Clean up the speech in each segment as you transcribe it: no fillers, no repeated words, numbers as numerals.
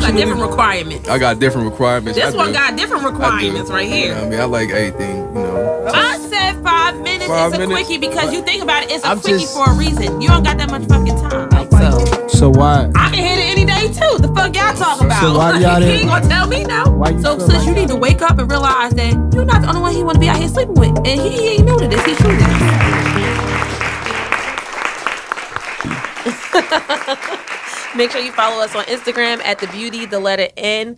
got different requirements. I got different requirements. This one got different requirements right here. You know what I mean, I like everything, you know. I said 5 minutes is a quickie because you think about it, it's a quickie just, for a reason. You don't got that much fucking time. Like, so why? I can hit it any day too. The fuck y'all talking about? So why y'all He ain't gonna tell me no. So sis, like you need to wake up and realize that you're not the only one he want to be out here sleeping with, and he ain't new to this. He's true to this. Make sure you follow us on Instagram at TheBeautyNTheBeard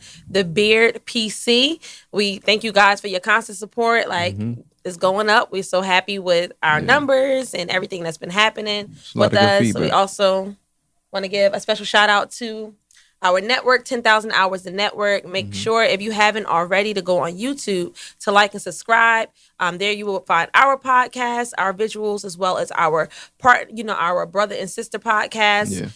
PC. We thank you guys for your constant support. Like, it's going up. We're so happy with our numbers and everything that's been happening with us. So we also want to give a special shout out to our network, 10,000 Hours the Network. Make sure, if you haven't already, to go on YouTube to like and subscribe. There you will find our podcast, our visuals, as well as our our brother and sister podcast. Yeah.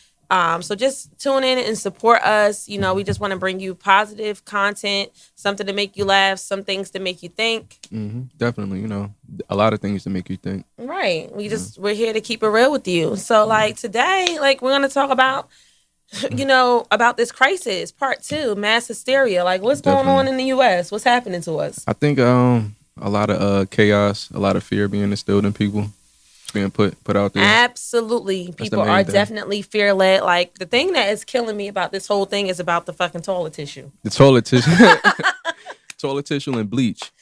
So just tune in and support us. You know, we just want to bring you positive content, something to make you laugh, some things to make you think. Definitely, you know, a lot of things to make you think. Right. We're here to keep it real with you. So like today, like we're going to talk about, about this crisis, part 2, mass hysteria. Like what's going on in the U.S.? What's happening to us? I think a lot of chaos, a lot of fear being instilled in people. Being put out there. Absolutely. People are definitely fear-led. Like, the thing that is killing me about this whole thing is about the fucking toilet tissue. The toilet tissue. Toilet tissue and bleach.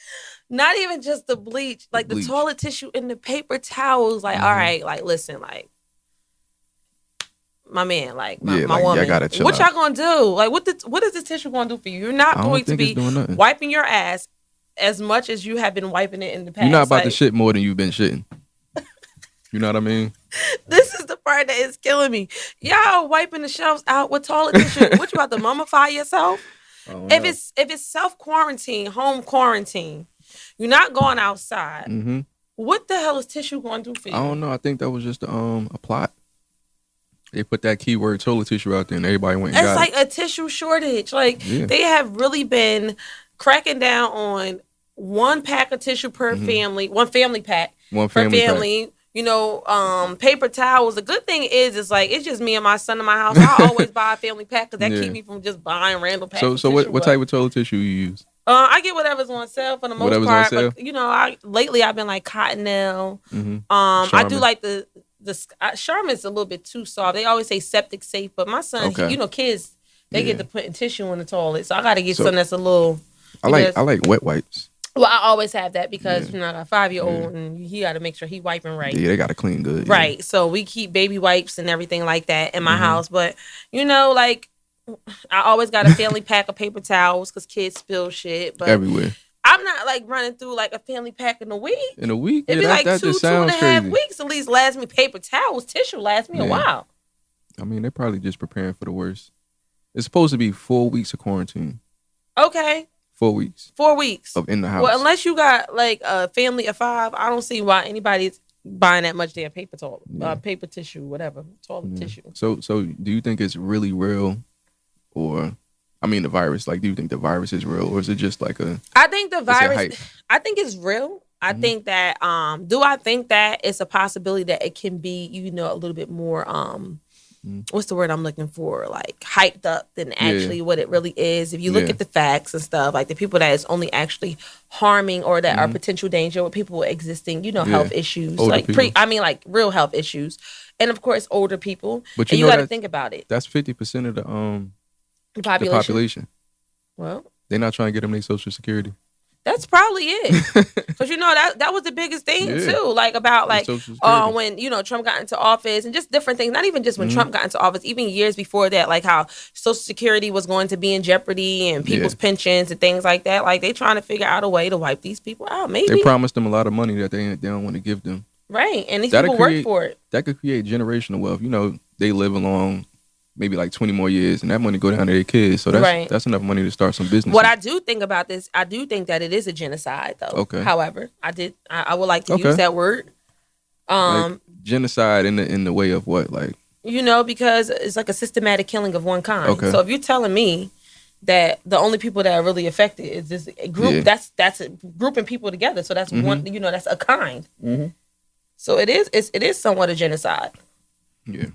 Not even just the bleach. Like, the toilet tissue and the paper towels. Like, all right, like, listen, like, my man, like, my woman. Gotta chill what out. y'all gonna do? Like, what is the tissue gonna do for you? You're not going to be wiping your ass as much as you have been wiping it in the past. You're not about to shit more than you've been shitting. You know what I mean? This is the part that is killing me. Y'all wiping the shelves out with toilet tissue. What, you about to mummify yourself? If it's self-quarantine, home quarantine, you're not going outside. What the hell is tissue going to do for you? I don't know. I think that was just a plot. They put that keyword toilet tissue out there and everybody went and got it. It's like a tissue shortage. Like, they have really been cracking down on one pack of tissue per family, one family pack per family. Paper towels. The good thing is like it's just me and my son in my house. I always buy a family pack because that keep me from just buying random packs. So what type of toilet tissue you use? I get whatever's on sale for the most part. But lately I've been like Cottonelle. I do like the Charmin's a little bit too soft. They always say septic safe, but my son, kids, they get to putting tissue in the toilet, so I got to get something that's a little. I like wet wipes. Well, I always have that because I got a 5-year-old and he got to make sure he wiping right. Yeah, they got to clean good. Right. So we keep baby wipes and everything like that in my house. But, like, I always got a family pack of paper towels because kids spill shit. But everywhere. I'm not, like, running through, like, a family pack in a week. In a week? It'd be like that 2.5 weeks at least lasts me. Paper towels, tissue lasts me a while. I mean, they're probably just preparing for the worst. It's supposed to be 4 weeks of quarantine. Okay. 4 weeks. 4 weeks. Of in the house. Well, unless you got like a family of 5, I don't see why anybody's buying that much damn paper paper tissue, whatever, toilet tissue. So do you think it's really real, or, I mean, the virus? Like, do you think the virus is real, or is it just like a? I think the virus. I think it's real. I think that. Do I think that it's a possibility that it can be, a little bit more what's the word I'm looking for? Like hyped up than actually what it really is. If you look at the facts and stuff, like the people that is only actually harming or that are potential danger with people with existing, health issues, older like real health issues, and of course older people. But you got to think about it. That's 50% of the population. Well, they're not trying to get them their Social Security. That's probably it. Because, that was the biggest thing, too. Like, about, like, when, Trump got into office and just different things. Not even just when Trump got into office, even years before that, like how Social Security was going to be in jeopardy and people's pensions and things like that. Like, they trying to figure out a way to wipe these people out, maybe. They promised them a lot of money that they don't want to give them. Right. And these people work for it. That could create generational wealth. They live along maybe like 20 more years, and that money go down to their kids. So that's enough money to start some business. What I do think about this, I do think that it is a genocide, though. Okay. However, I would like to use that word. Like genocide in the way of what, like? Because it's like a systematic killing of one kind. Okay. So if you're telling me that the only people that are really affected is this group, that's grouping people together. So that's one, that's a kind. So it is somewhat a genocide.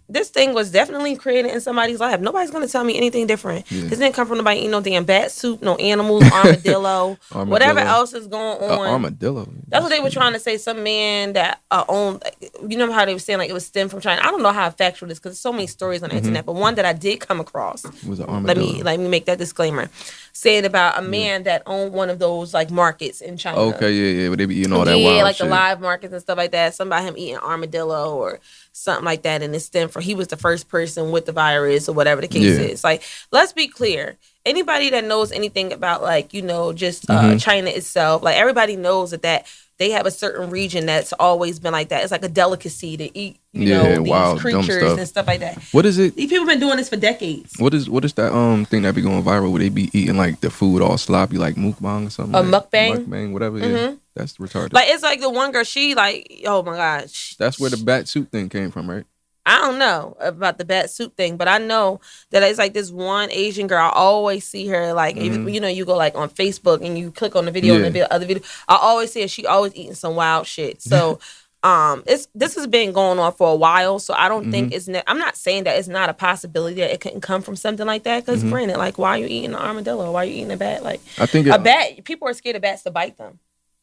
This thing was definitely created in somebody's life. Nobody's going to tell me anything different. This didn't come from nobody eating no damn bat soup, no animals, armadillo, whatever else is going on. Armadillo. That's what they were trying to say. Some man that owned, you know how they were saying like it was stemmed from China. I don't know how factual it is because there's so many stories on the internet. But one that I did come across was an armadillo. Let me make that disclaimer. Saying about a man that owned one of those like markets in China. Okay, yeah, but they be eating all that wild like shit. The live markets and stuff like that. Something about him eating armadillo or something like that, and it stemmed from he was the first person with the virus or whatever the case is. Like, let's be clear. Anybody that knows anything about like, you know, just China itself, like everybody knows that they have a certain region that's always been like that. It's like a delicacy to eat, you know, these creatures and stuff like that. What is it? These people been doing this for decades. What is that thing that be going viral where they be eating like the food all sloppy, like mukbang or something? A mukbang? Mukbang, whatever. Yeah, that's retarded. Like, it's like the one girl, she like, oh my gosh. That's where the bat suit thing came from, right? I don't know about the bat suit thing, but I know that it's like this one Asian girl. I always see her like, you know, you go like on Facebook and you click on the video and the other video. I always see her. She always eating some wild shit. So, this has been going on for a while. So I don't think I'm not saying that it's not a possibility that it couldn't come from something like that. Because granted, like, why are you eating an armadillo? Why are you eating a bat? Like, I think a bat. People are scared of bats to bite them.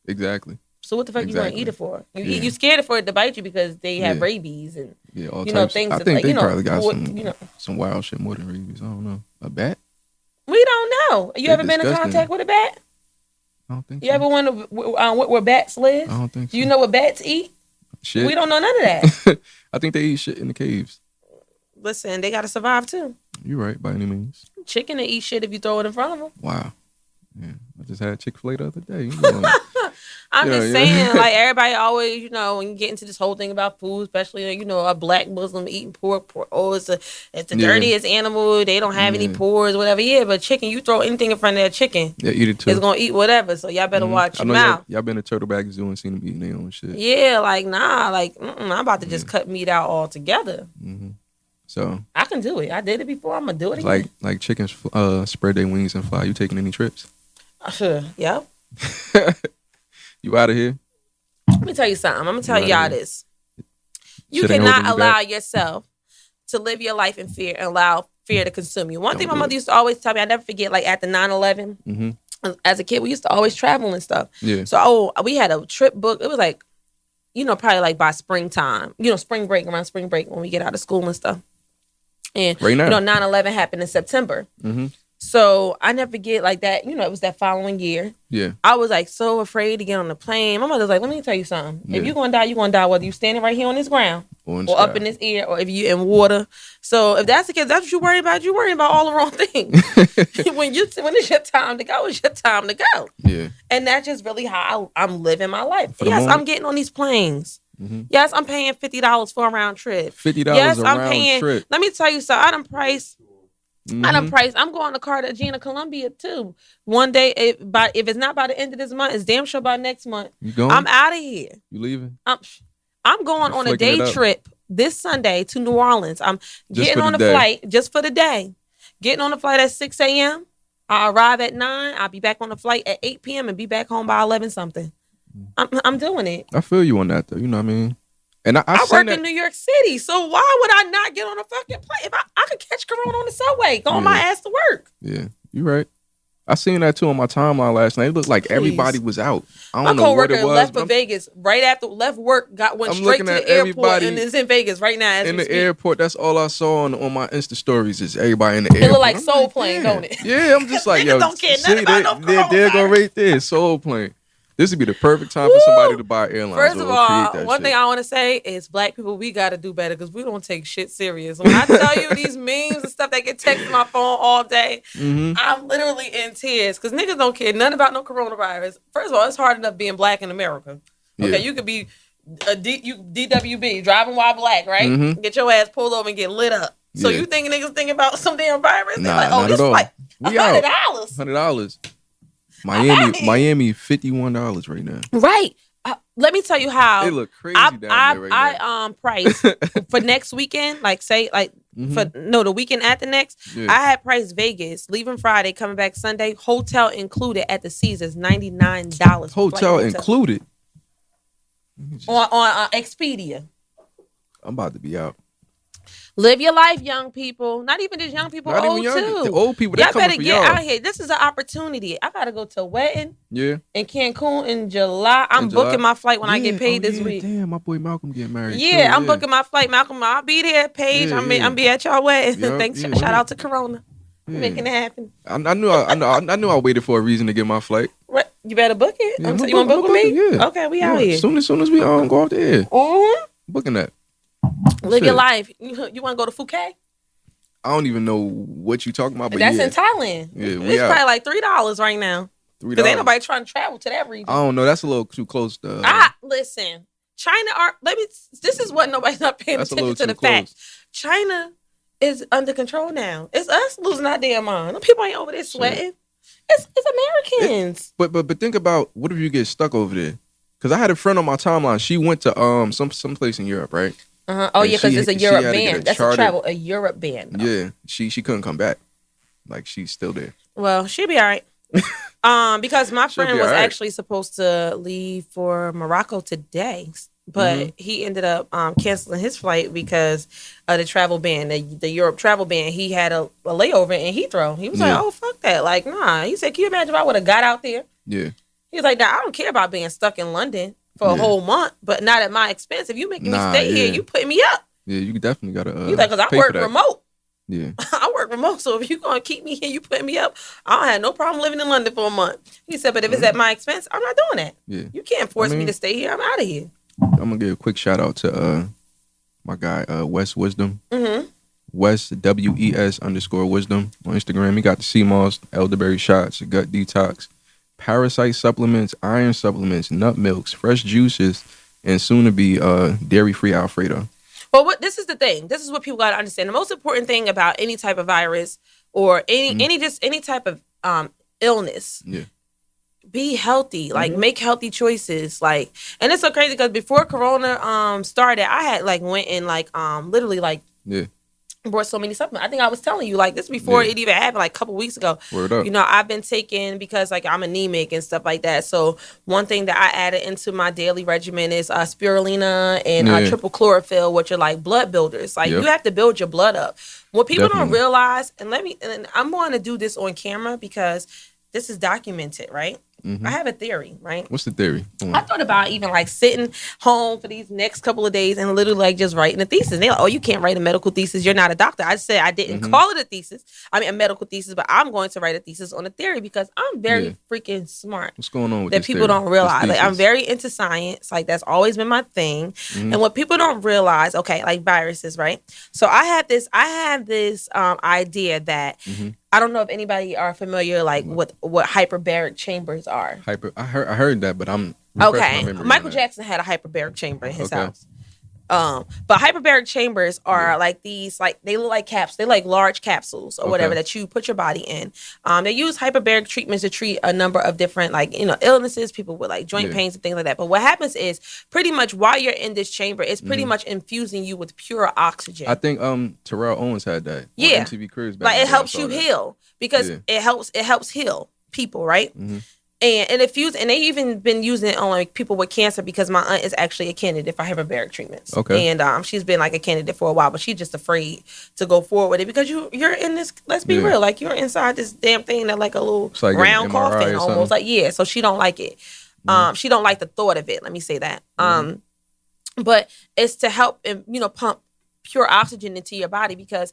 Exactly. So what the fuck you gonna eat it for? You scared for it to bite you because they have rabies and all you types. know things. I think they probably got some wild shit more than rabies. I don't know. A bat? We don't know. You ever been in contact with a bat? I don't think. You ever wonder where bats live? I don't think so. You know what bats eat? Shit. We don't know none of that. I think they eat shit in the caves. Listen, they gotta survive too. You're right by any means. Chicken to eat shit if you throw it in front of them. Wow. Yeah, I just had Chick-fil-A the other day. I'm just saying, like, everybody always, you know, when you get into this whole thing about food, especially, you know, a black Muslim eating pork. Oh, it's the dirtiest animal. They don't have any pores, whatever. Yeah, but chicken, you throw anything in front of that chicken. Yeah, eat it too. It's going to eat whatever. So y'all better watch your mouth. Y'all been to Turtleback Zoo and seen them eating their own shit. Yeah, like, nah, like, I'm about to just cut meat out altogether. So I can do it. I did it before. I'm going to do it again. Like chickens spread their wings and fly. You taking any trips? Yep. You out of here? Let me tell you something. I'm going to tell y'all this. You cannot allow yourself to live your life in fear and allow fear to consume you. One thing my mother used to always tell me, I never forget, like at the 9/11, as a kid, we used to always travel and stuff. Yeah. So, we had a trip booked. It was like, you know, probably like by springtime, you know, around spring break when we get out of school and stuff. And, right now. You know, 9/11 happened in September. So I never forget like that. You know, it was that following year. Yeah. I was like so afraid to get on the plane. My mother's like, let me tell you something. Yeah. If you're going to die, you're going to die whether you're standing right here on this ground or up in this air or if you're in water. So if that's the case, that's what you're worried about. You're worrying about all the wrong things. when it's your time to go, it's your time to go. Yeah. And that's just really how I'm living my life. Yes, I'm getting on these planes. Yes, I'm paying $50 for a round trip. $50 a round trip. Let me tell you something. I done priced. I'm going to Cartagena, Colombia too. One day, if it's not by the end of this month, it's damn sure by next month. You going? I'm out of here. You leaving? I'm going on a day trip this Sunday to New Orleans. I'm getting on the flight just for the day. Getting on the flight at 6 a.m. I'll arrive at 9. I'll be back on the flight at 8 p.m. and be back home by 11 something. I'm doing it. I feel you on that though. You know what I mean? And I work in New York City, so why would I not get on a fucking plane? If I could catch corona on the subway, go on my ass to work. Yeah, you're right. I seen that too on my timeline last night. It looked like everybody was out. I don't know what what it was. Left for Vegas right after left work, went straight to the airport and is in Vegas right now. In the airport, that's all I saw on my Insta stories is everybody in the airport. It look like Soul Plane, don't it? Yeah, I'm just like, yo, don't care nothing about no there go right there, Soul Plane. This would be the perfect time for somebody to buy airlines. First of all, one thing I want to say is black people, we got to do better because we don't take shit serious. When I tell you these memes and stuff that get texted to my phone all day, I'm literally in tears because niggas don't care nothing about no coronavirus. First of all, it's hard enough being black in America. Okay, you could be DWB, driving while black, right? Get your ass pulled over and get lit up. So you think niggas think about some damn virus? They're like, oh, this is like $100. $100. Miami, $51 right now. Right. Let me tell you how they look crazy down there right now. I priced for next weekend, like say like the weekend after next. Yeah. I had priced Vegas, leaving Friday, coming back Sunday, hotel included at the Caesars, $99. Hotel included on Expedia. I'm about to be out. Live your life, young people. Not even just young people, old too. The old people, y'all better get out here. This is an opportunity. I gotta go to a wedding. In Cancun in July. I'm booking my flight when I get paid this week. Damn, my boy Malcolm getting married. Yeah, I'm booking my flight. Malcolm, I'll be there. Paige, I'm be at y'all wedding. Thanks. Shout out to Corona. Making it happen. I knew I waited for a reason to get my flight. What? You better book it. You want to book with me? Yeah. Okay, we out here. Soon as we go off the air. Booking that. Live your life. You want to go to Phuket? I don't even know what you talking about, but that's in Thailand. Yeah, it's probably like $3 right now. Because ain't nobody trying to travel to that region. I don't know. That's a little too close to. Listen. China this is what nobody's not paying attention to the fact. China is under control now. It's us losing our damn mind. Them people ain't over there sweating. It's Americans. But think about what if you get stuck over there? Because I had a friend on my timeline. She went to some place in Europe, right? Oh yeah, because it's a Europe ban. That's a Europe ban. Though. Yeah, she couldn't come back. Like she's still there. Well, she'll be all right. Because my friend was actually supposed to leave for Morocco today, but he ended up canceling his flight because of the travel ban, the Europe travel ban. He had a layover in Heathrow. He was like, "Oh fuck that!" Like, nah. He said, "Can you imagine if I would have got out there?" Yeah. He was like, "Nah, I don't care about being stuck in London for a whole month, but not at my expense. If you making me stay here, you putting me up." Yeah, you definitely gotta. He's like, "Cause I work remote." Yeah. I work remote, so if you're going to keep me here, you putting me up, I don't have no problem living in London for a month. He said, but if it's at my expense, I'm not doing that. Yeah. You can't force me to stay here. I'm out of here. I'm going to give a quick shout out to my guy, Wes Wisdom. Wes, WES_wisdom on Instagram. He got the sea moss, elderberry shots, gut detox, parasite supplements, iron supplements, nut milks, fresh juices, and soon to be dairy-free Alfredo. Well, this is the thing. This is what people got to understand. The most important thing about any type of virus or any type of illness, be healthy. Like make healthy choices. Like, and it's so crazy because before Corona started, I had went and literally bought so many supplements. I think I was telling you this before it even happened, a couple weeks ago. Word up. I've been taking because I'm anemic and stuff like that. So one thing that I added into my daily regimen is spirulina and triple chlorophyll, which are blood builders. You have to build your blood up. What people don't realize, and I'm going to do this on camera because this is documented, right? I have a theory, right? What's the theory? I thought about even sitting home for these next couple of days and literally just writing a thesis. And they're like, "Oh, you can't write a medical thesis. You're not a doctor." I said I didn't call it a thesis. I mean a medical thesis, but I'm going to write a thesis on a theory because I'm very freaking smart. What's going on with that people don't realize? I'm very into science. That's always been my thing. And what people don't realize, viruses, right? So I have this idea that I don't know if anybody are familiar with what hyperbaric chambers are. I heard that, but I'm okay. Michael Jackson had a hyperbaric chamber in his house. But hyperbaric chambers are these, they look like caps. They're like large capsules or whatever that you put your body in. They use hyperbaric treatments to treat a number of different illnesses, people with joint pains and things like that. But what happens is pretty much while you're in this chamber, it's pretty much infusing you with pure oxygen. I think Terrell Owens had that. Yeah, MTV Cribs. It helps you heal because it helps heal people, right? And they even been using it on people with cancer because my aunt is actually a candidate for hyperbaric treatments. Okay. And she's been a candidate for a while, but she's just afraid to go forward with it because you're in this. Let's be real, you're inside this damn thing that a little round coffin almost. So she don't like it. She don't like the thought of it. Let me say that. But it's to help pump pure oxygen into your body because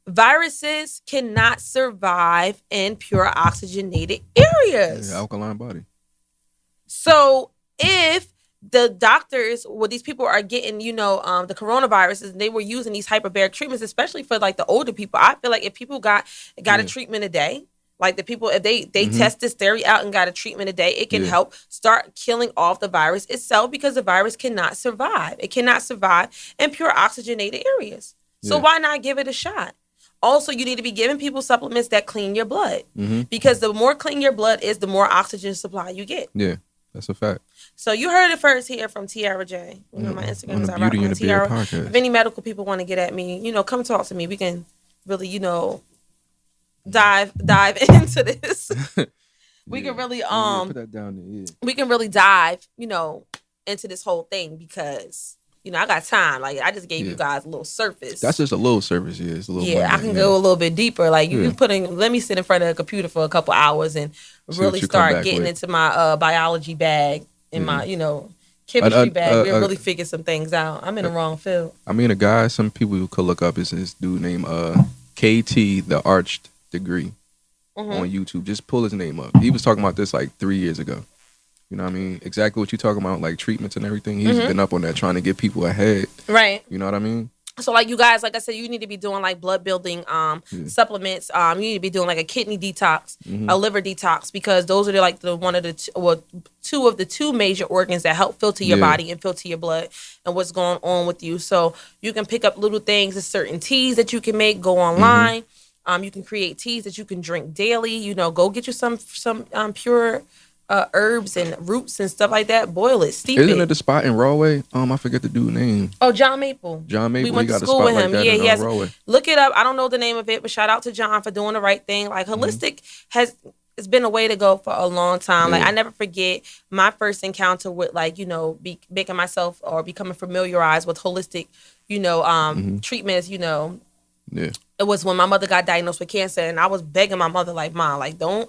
viruses cannot survive in pure oxygenated areas. Yeah, alkaline body. So if the doctors, these people are getting, the coronaviruses, and they were using these hyperbaric treatments, especially for the older people. I feel if people got a treatment a day, the people, if they test this theory out and got a treatment a day, it can help start killing off the virus itself because the virus cannot survive. It cannot survive in pure oxygenated areas. So why not give it a shot? Also, you need to be giving people supplements that clean your blood because the more clean your blood is, the more oxygen supply you get. Yeah, that's a fact. So you heard it first here from Tiara J. My Instagram is TheBeautyNTheBeard podcast. If any medical people want to get at me, come talk to me. We can really, dive into this. We can really put that down there. We can really dive, into this whole thing because I got time. Like, I just gave you guys a little surface. That's just a little surface, yeah. It's a little I can go a little bit deeper. Like, you let me sit in front of a computer for a couple hours and really start getting into my biology bag and my, chemistry bag. We'll really figure some things out. I'm in the wrong field. I mean, a guy, some people who could look up is this dude named KT, the Arched Degree on YouTube. Just pull his name up. He was talking about this like 3 years ago. You know what I mean? Exactly what you're talking about, like treatments and everything. He's been up on that trying to get people ahead. Right. You know what I mean? So, like, you guys, like I said, you need to be doing, like, blood-building supplements. You need to be doing, like, a kidney detox, a liver detox, because those are, two of the two major organs that help filter your body and filter your blood and what's going on with you. So, you can pick up little things, there's certain teas that you can make, go online. You can create teas that you can drink daily. Go get you some pure herbs and roots and stuff like that. Boil it, steep it. Isn't it the spot in Rawway? I forget the dude's name. Oh, John Maple. We went to school with him. He has. Rawway. Look it up. I don't know the name of it, but shout out to John for doing the right thing. Like, holistic it's been a way to go for a long time. Like, I never forget my first encounter with, like, making myself or becoming familiarized with holistic, treatments. It was when my mother got diagnosed with cancer, and I was begging my mother, like, Mom, like, don't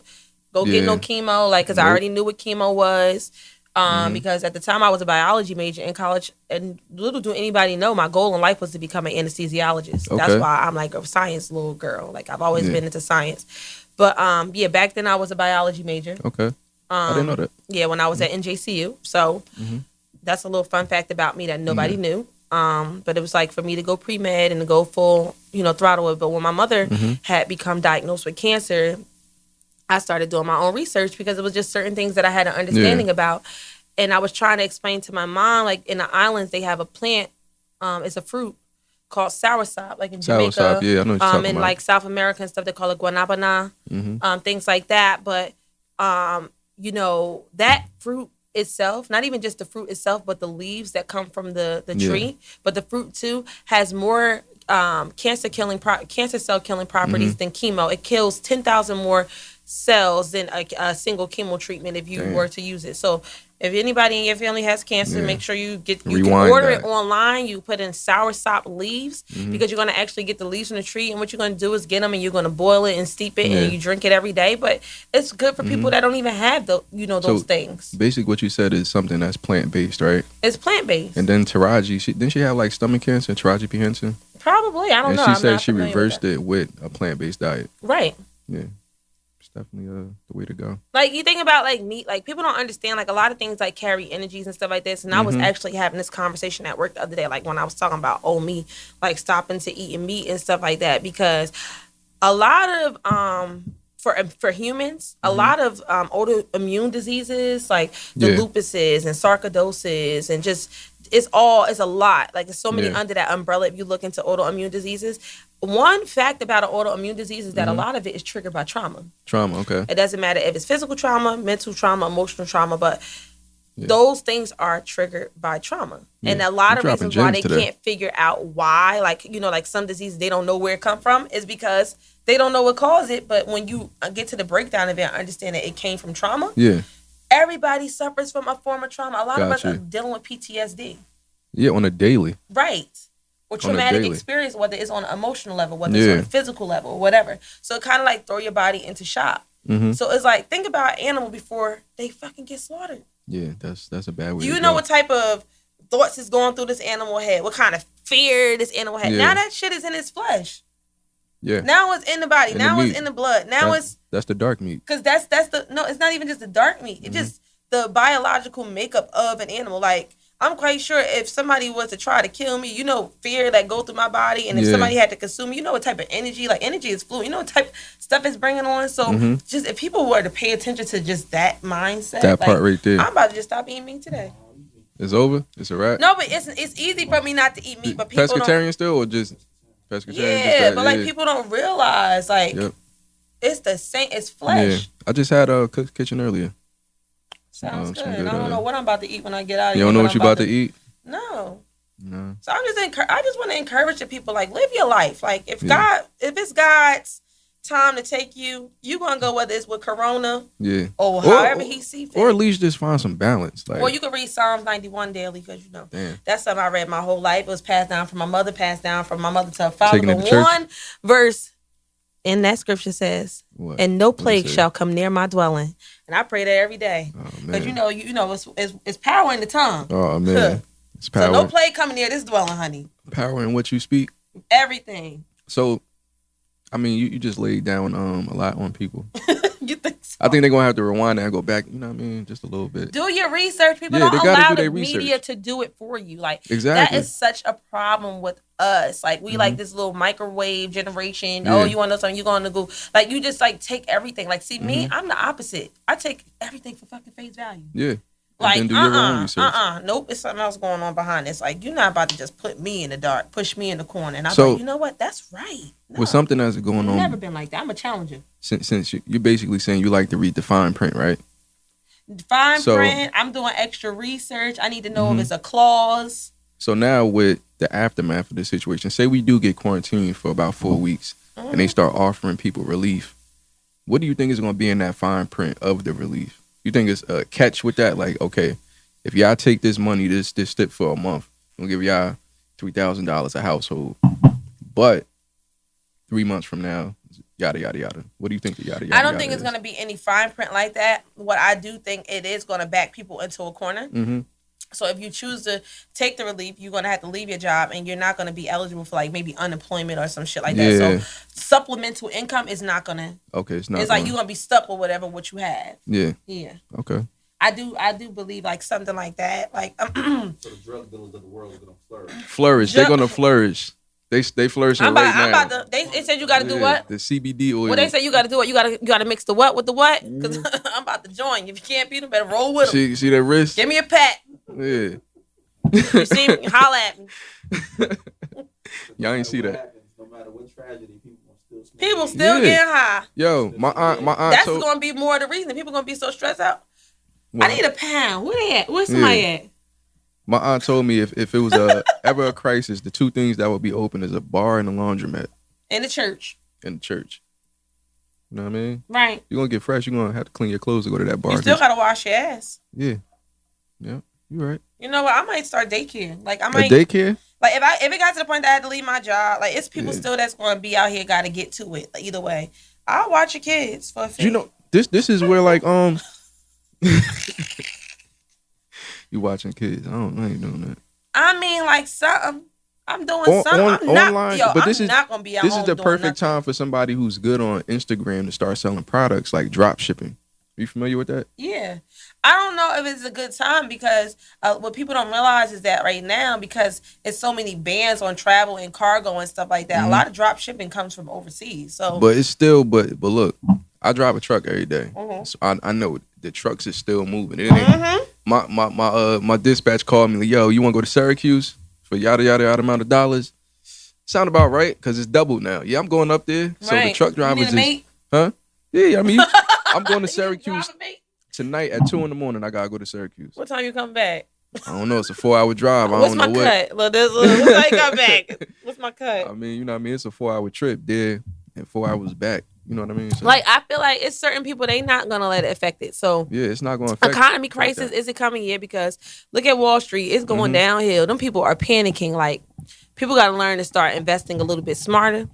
go get no chemo, like, because I already knew what chemo was. Because at the time I was a biology major in college, and little do anybody know, my goal in life was to become an anesthesiologist. Okay. That's why I'm like a science little girl. Like, I've always been into science. But back then I was a biology major. Okay. I didn't know that. Yeah, when I was at NJCU. So that's a little fun fact about me that nobody knew. But it was like for me to go pre-med and to go full, throttle it. But when my mother had become diagnosed with cancer, I started doing my own research because it was just certain things that I had an understanding about. And I was trying to explain to my mom, like, in the islands, they have a plant, it's a fruit called soursop, like in Jamaica. Soursop, I know what you're talking in about. Like South America and stuff, they call it guanabana, things like that. But, that fruit itself, not even just the fruit itself, but the leaves that come from the tree, but the fruit too, has more cancer cell killing properties than chemo. It kills 10,000 more cells than a single chemo treatment if you were to use it. So if anybody in your family has cancer, make sure you can order it online. You put in soursop leaves because you're going to actually get the leaves from the tree, and what you're going to do is get them and you're going to boil it and steep it and you drink it every day. But it's good for people that don't even have those things. Basically, what you said is something that's plant based, right? It's plant based. And then Taraji, didn't she have like stomach cancer? Taraji P Henson. Probably, I don't know. And she said she reversed it with a plant based diet. Right. Yeah. Definitely the way to go. Like, you think about, like, meat, like, people don't understand, like, a lot of things, like, carry energies and stuff like this. And I was actually having this conversation at work the other day, like, when I was talking about me, like, stopping to eating meat and stuff like that, because a lot of for humans, a lot of autoimmune diseases, like the lupuses and sarcoidosis, and just it's a lot. Like, there's so many under that umbrella if you look into autoimmune diseases. One fact about an autoimmune disease is that a lot of it is triggered by trauma. Trauma, okay. It doesn't matter if it's physical trauma, mental trauma, emotional trauma, but those things are triggered by trauma. And a lot of reasons why they can't figure out why, like, like some diseases, they don't know where it come from, is because they don't know what caused it. But when you get to the breakdown of it and understand that it came from trauma, everybody suffers from a form of trauma. A lot of us are dealing with PTSD. Yeah, on a daily. Right. Or traumatic experience, whether it's on an emotional level, whether it's on a physical level, or whatever. So it kind of like throw your body into shock. So it's like, think about an animal before they fucking get slaughtered. Yeah, that's a bad way. Do you know what type of thoughts is going through this animal head? What kind of fear this animal had? Now that shit is in its flesh. Yeah. Now it's in the body. Now it's in the blood. Now that's the dark meat. Because it's not even just the dark meat. It's just the biological makeup of an animal. Like, I'm quite sure if somebody was to try to kill me, fear that go through my body, and if somebody had to consume me, what type of energy, like energy is fluid, what type of stuff it's bringing on. So just if people were to pay attention to just that mindset, that part right there, I'm about to just stop eating meat today. It's over? It's a wrap? No, but it's easy for me not to eat meat, but people pescatarian still, or just pescatarian? Yeah, but like people don't realize, like, it's the same, it's flesh. Yeah. I just had a kitchen earlier. Sounds good. I don't know what I'm about to eat when I get out of here. You don't know what you're about to eat? No. So I just want to encourage the people, like, live your life. Like, if it's God's time to take you, you gonna go whether it's with Corona, yeah, or however he see fit, or at least just find some balance. Like, or you can read Psalms 91 daily because damn. That's something I read my whole life. It was passed down from my mother, passed down from my mother to her father. Taking it But to church? one verse in that scripture says, What? "And no plague shall come near my dwelling." And I pray that every day because it's power in the tongue. Oh man, it's power. So no plague coming near this dwelling, honey. Power in what you speak. Everything. So, I mean, you just laid down a lot on people. You think so? I think they're gonna have to rewind that and go back. You know what I mean? Just a little bit. Do your research. People don't allow the media to do it for you. Like, exactly. That is such a problem with us. Like, we like this little microwave generation. Yeah. Oh, you want to know something? You going to go. Like, you just like take everything. Like, see, me, I'm the opposite. I take everything for fucking face value. Yeah. Like, nope, it's something else going on behind this. Like, you're not about to just put me in the dark, push me in the corner. And I'm like, you know what? That's right. No. With something that's going on. I've never been like that. I'm a challenger. Since you're basically saying you like to read the fine print, right? Fine print. I'm doing extra research. I need to know if it's a clause. So now with the aftermath of the situation, say we do get quarantined for about 4 weeks and they start offering people relief. What do you think is going to be in that fine print of the relief? You think it's a catch with that? Like, okay, if y'all take this money, this tip for a month, we'll give y'all $3,000 a household. But 3 months from now, yada, yada, yada. What do you think the yada, yada, I don't think it's going to be any fine print like that. What I do think it is going to back people into a corner. Mm-hmm. So if you choose to take the relief, you're going to have to leave your job and you're not going to be eligible for like maybe unemployment or some shit like that. So supplemental income is not going to. Okay, it's not. It's like you're going to be stuck with whatever what you have. Yeah. Yeah. Okay. I do believe like something like that. Like so the drug dealers of the world are going to flourish. They're going to flourish. They flourishing right now. They said you got to do what? The CBD oil. Well, they say you got to do what? You got to mix the what with the what? Because I'm about to join. If you can't beat them, better roll with them. See that wrist? Give me a pat. Yeah. You see me? Holla at me. Y'all ain't see that. No matter what tragedy, people still getting high. Yo, my aunt. That's going to be more of the reason. People going to be so stressed out. What? I need a pound. Where they at? Where's somebody at? My aunt told me if it was ever a crisis, the two things that would be open is a bar and a laundromat. And the church. And the church. You know what I mean? Right. You're going to get fresh. You're going to have to clean your clothes to go to that bar. You still got to wash your ass. Yeah. Yeah. You're right. You know what? I might start daycare. Like, I might. A daycare? Like, if it got to the point that I had to leave my job, like, it's people still that's going to be out here got to get to it. Like, either way. I'll watch your kids for a fee. You know, this is where, like, you watching kids. I ain't doing that. I mean, like, something. I'm doing something. Online, but this is not gonna be at this home is the perfect nothing. time for somebody who's good on Instagram to start selling products like drop shipping. You familiar with that? Yeah. I don't know if it's a good time because what people don't realize is that right now, because it's so many bans on travel and cargo and stuff like that, a lot of drop shipping comes from overseas. So, but it's still, but look, I drive a truck every day, so I know the trucks is still moving. It ain't, my dispatch called me like, yo, you want to go to Syracuse for yada yada yada amount of dollars? Sound about right because it's doubled now. Yeah, I'm going up there. So the truck drivers is, huh? Yeah, I mean, I'm going to Syracuse tonight at 2 a.m. I gotta go to Syracuse. What time you come back? I don't know. It's a 4-hour drive. What's my cut? Look, what's my cut back? What's my cut? I mean, you know what I mean? It's a 4-hour trip there and 4 hours back. You know what I mean? So, like, I feel like it's certain people, they not going to let it affect it. So, yeah, it's not going to affect economy crisis, is it coming? Yeah, because look at Wall Street. It's going downhill. Them people are panicking. Like, people got to learn to start investing a little bit smarter.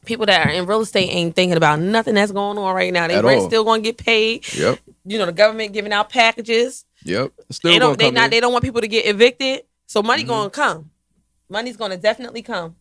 People that are in real estate ain't thinking about nothing that's going on right now. They rent still going to get paid. Yep. You know, the government giving out packages. Yep. They don't want people to get evicted. So money going to come. Money's going to definitely come.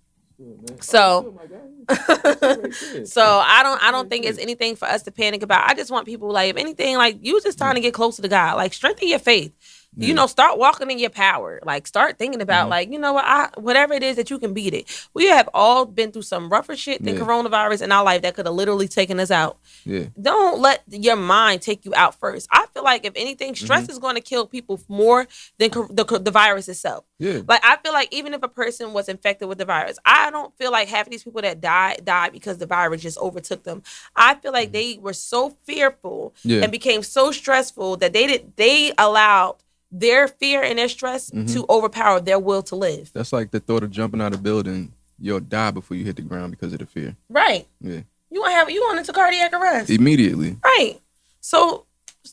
So I don't think it's anything for us to panic about. I just want people, like, if anything, like, you just trying to get closer to God. Like, strengthen your faith. You know, start walking in your power. Like, start thinking about, like, you know what, whatever it is that you can beat it. We have all been through some rougher shit than coronavirus in our life that could have literally taken us out. Yeah. Don't let your mind take you out first. I feel like, if anything, stress is going to kill people more than the virus itself. Yeah. Like, I feel like even if a person was infected with the virus, I don't feel like half of these people that died because the virus just overtook them. I feel like they were so fearful and became so stressful that they allowed their fear and their stress to overpower their will to live. That's like the thought of jumping out of a building. You'll die before you hit the ground because of the fear. Right. Yeah. you going into cardiac arrest immediately. Right. So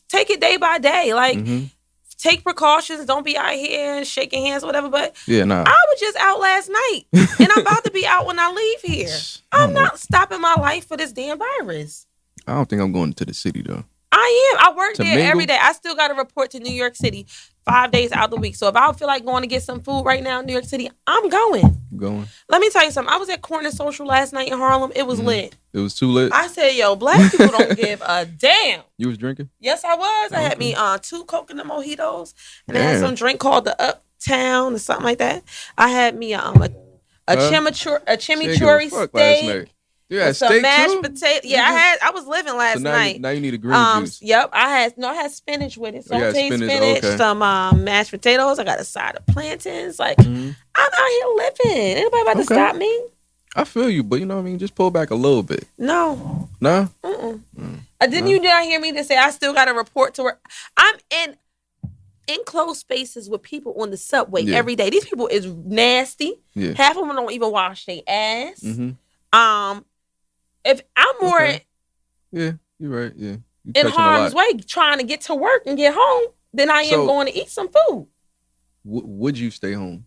take it day by day. Like, take precautions. Don't be out here shaking hands or whatever. But yeah, nah. I was just out last night, and I'm about to be out when I leave here. I'm not stopping my life for this damn virus. I don't think I'm going to the city though. I am. I work there every day. I still got to report to New York City 5 days out of the week. So if I feel like going to get some food right now in New York City, I'm going. Let me tell you something. I was at Corner Social last night in Harlem. It was lit. It was too lit. I said, yo, black people don't give a damn. You was drinking? Yes, I was. I had me 2 coconut mojitos, and I had some drink called the Uptown or something like that. I had me a chimichurri steak. Yeah, some mashed potato. Yeah, I was living last night. Now you need a green juice. Yep, I had spinach with it. Sauteed spinach, okay. Some mashed potatoes. I got a side of plantains. Like, I'm out here living. Ain't nobody about to stop me. I feel you, but you know what I mean? Just pull back a little bit. No. No? Didn't you not hear me to say I still got to report to work? I'm in enclosed spaces with people on the subway every day. These people is nasty. Yeah. Half of them don't even wash their ass. If I'm more... Yeah, you're right, yeah. In harm's way, trying to get to work and get home, than I am going to eat some food. Would you stay home?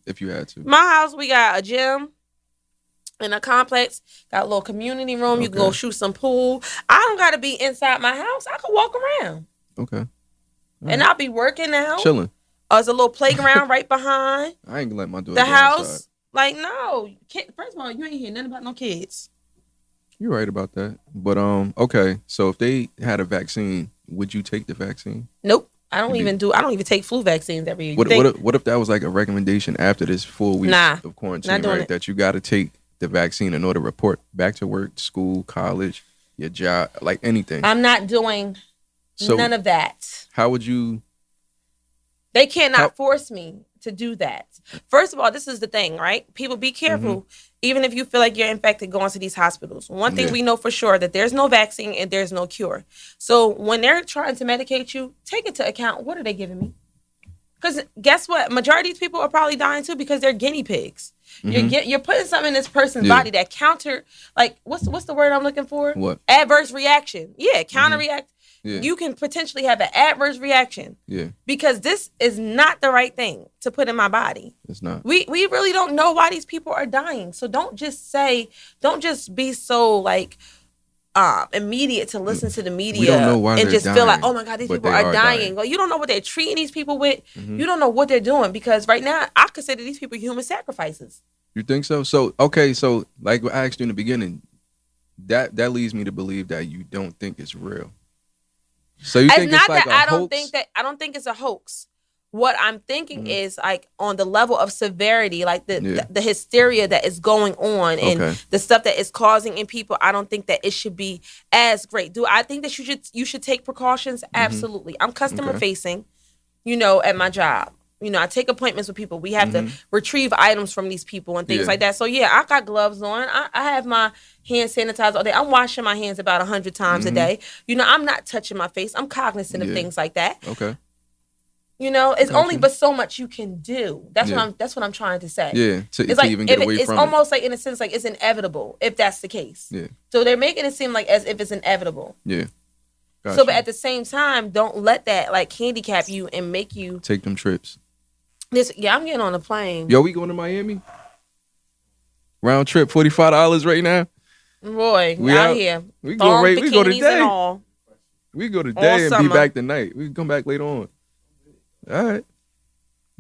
If you had to. My house, we got a gym in a complex, got a little community room. You can go shoot some pool. I don't got to be inside my house. I can walk around. Okay. And I'll be working out. Chilling. There's a little playground right behind. I ain't gonna let my daughter the house. Outside. Like, no. First of all, you ain't hear nothing about no kids. You're right about that. But, okay. So if they had a vaccine, would you take the vaccine? Nope. I don't even take flu vaccines every year. What if that was like a recommendation after this 4 weeks of quarantine, right? That you got to take the vaccine in order to report back to work, school, college, your job, like anything. I'm not doing none of that. How would you? They cannot force me to do that. First of all, this is the thing, right? People, be careful. Even if you feel like you're infected, going to these hospitals. One thing we know for sure, that there's no vaccine and there's no cure. So when they're trying to medicate you, take into account, what are they giving me? Because guess what? Majority of these people are probably dying too because they're guinea pigs. You're putting something in this person's body that what's the word I'm looking for? What? Adverse reaction. Yeah, counter-react. Yeah. You can potentially have an adverse reaction. Yeah. Because this is not the right thing to put in my body. It's not. We really don't know why these people are dying. So don't just be so like immediate to listen to the media. We don't know why and just dying, feel like, oh my God, these people are dying. Well, you don't know what they're treating these people with. You don't know what they're doing, because right now I consider these people human sacrifices. You think so? So okay, so like I asked you in the beginning, that leads me to believe that you don't think it's real. So you think it's like a hoax? I don't think it's a hoax. What I'm thinking is like on the level of severity, like the hysteria that is going on and the stuff that is causing in people. I don't think that it should be as great. Do I think that you should take precautions? Absolutely. I'm customer facing, at my job. I take appointments with people. We have to retrieve items from these people and things like that. So, I got gloves on. I have my hand sanitizer all day. I'm washing my hands about 100 times a day. I'm not touching my face. I'm cognizant of things like that. Okay. It's only but so much you can do. That's what I'm trying to say. Yeah, to even get away from it. It's almost like, in a sense, like it's inevitable if that's the case. Yeah. So they're making it seem like as if it's inevitable. Yeah. Gotcha. So, but at the same time, don't let that like handicap you and make you take them trips. I'm getting on a plane. Yo, we going to Miami? Round trip, $45 right now. Boy, we out here. We go today. We go today and be back tonight. We can come back later on. All right.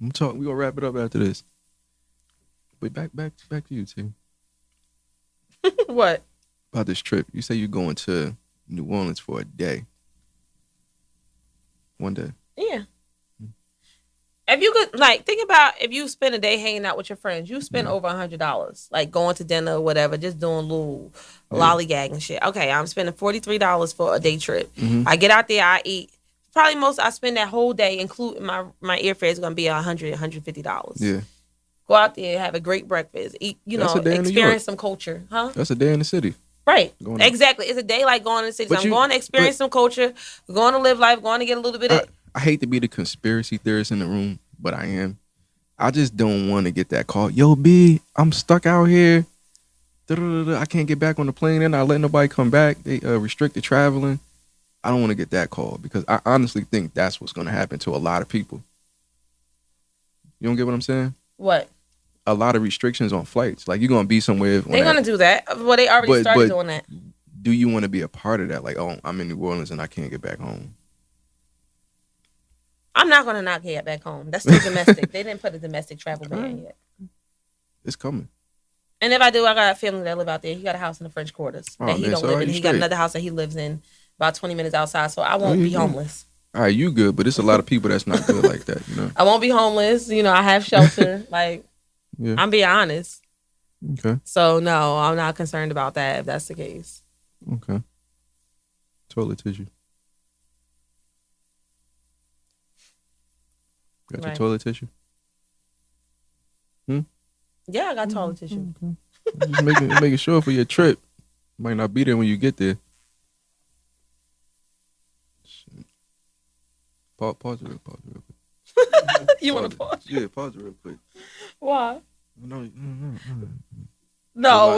We gonna wrap it up after this. But back to you, T. What? About this trip. You say you're going to New Orleans for a day. One day. Yeah. If you could, think about if you spend a day hanging out with your friends, you spend over $100, like going to dinner or whatever, just doing little lollygag and shit. Okay, I'm spending $43 for a day trip. I get out there, I eat. Probably I spend that whole day, including my airfare, is going to be $100, $150. Yeah. Go out there, have a great breakfast, eat, experience some culture. Huh? That's a day in the city. Right. Exactly. It's a day like going to the city. So I'm going to experience some culture, going to live life, going to get a little bit of... I hate to be the conspiracy theorist in the room, but I am. I just don't want to get that call. Yo, B, I'm stuck out here. I can't get back on the plane. They're not letting nobody come back. They restricted traveling. I don't want to get that call because I honestly think that's what's going to happen to a lot of people. You don't get what I'm saying? What? A lot of restrictions on flights. Like, you're going to be somewhere. They're going to do that. Well, they already started doing that. Do you want to be a part of that? Like, oh, I'm in New Orleans and I can't get back home. I'm not going to not get back home. That's still domestic. They didn't put a domestic travel ban yet. It's coming. And if I do, I got a family that live out there. He got a house in the French Quarters that he don't live in. He got another house that he lives in about 20 minutes outside. So I won't be homeless. All right, you good, but it's a lot of people that's not good like that, you know? I won't be homeless. You know, I have shelter. Like, I'm being honest. Okay. So, no, I'm not concerned about that if that's the case. Okay. Toilet tissue. Got your toilet tissue? Yeah, I got toilet tissue. Okay. Just making sure for your trip. Might not be there when you get there. Shit. Pause it real quick. You want to pause? Yeah, pause it real quick. Why? No,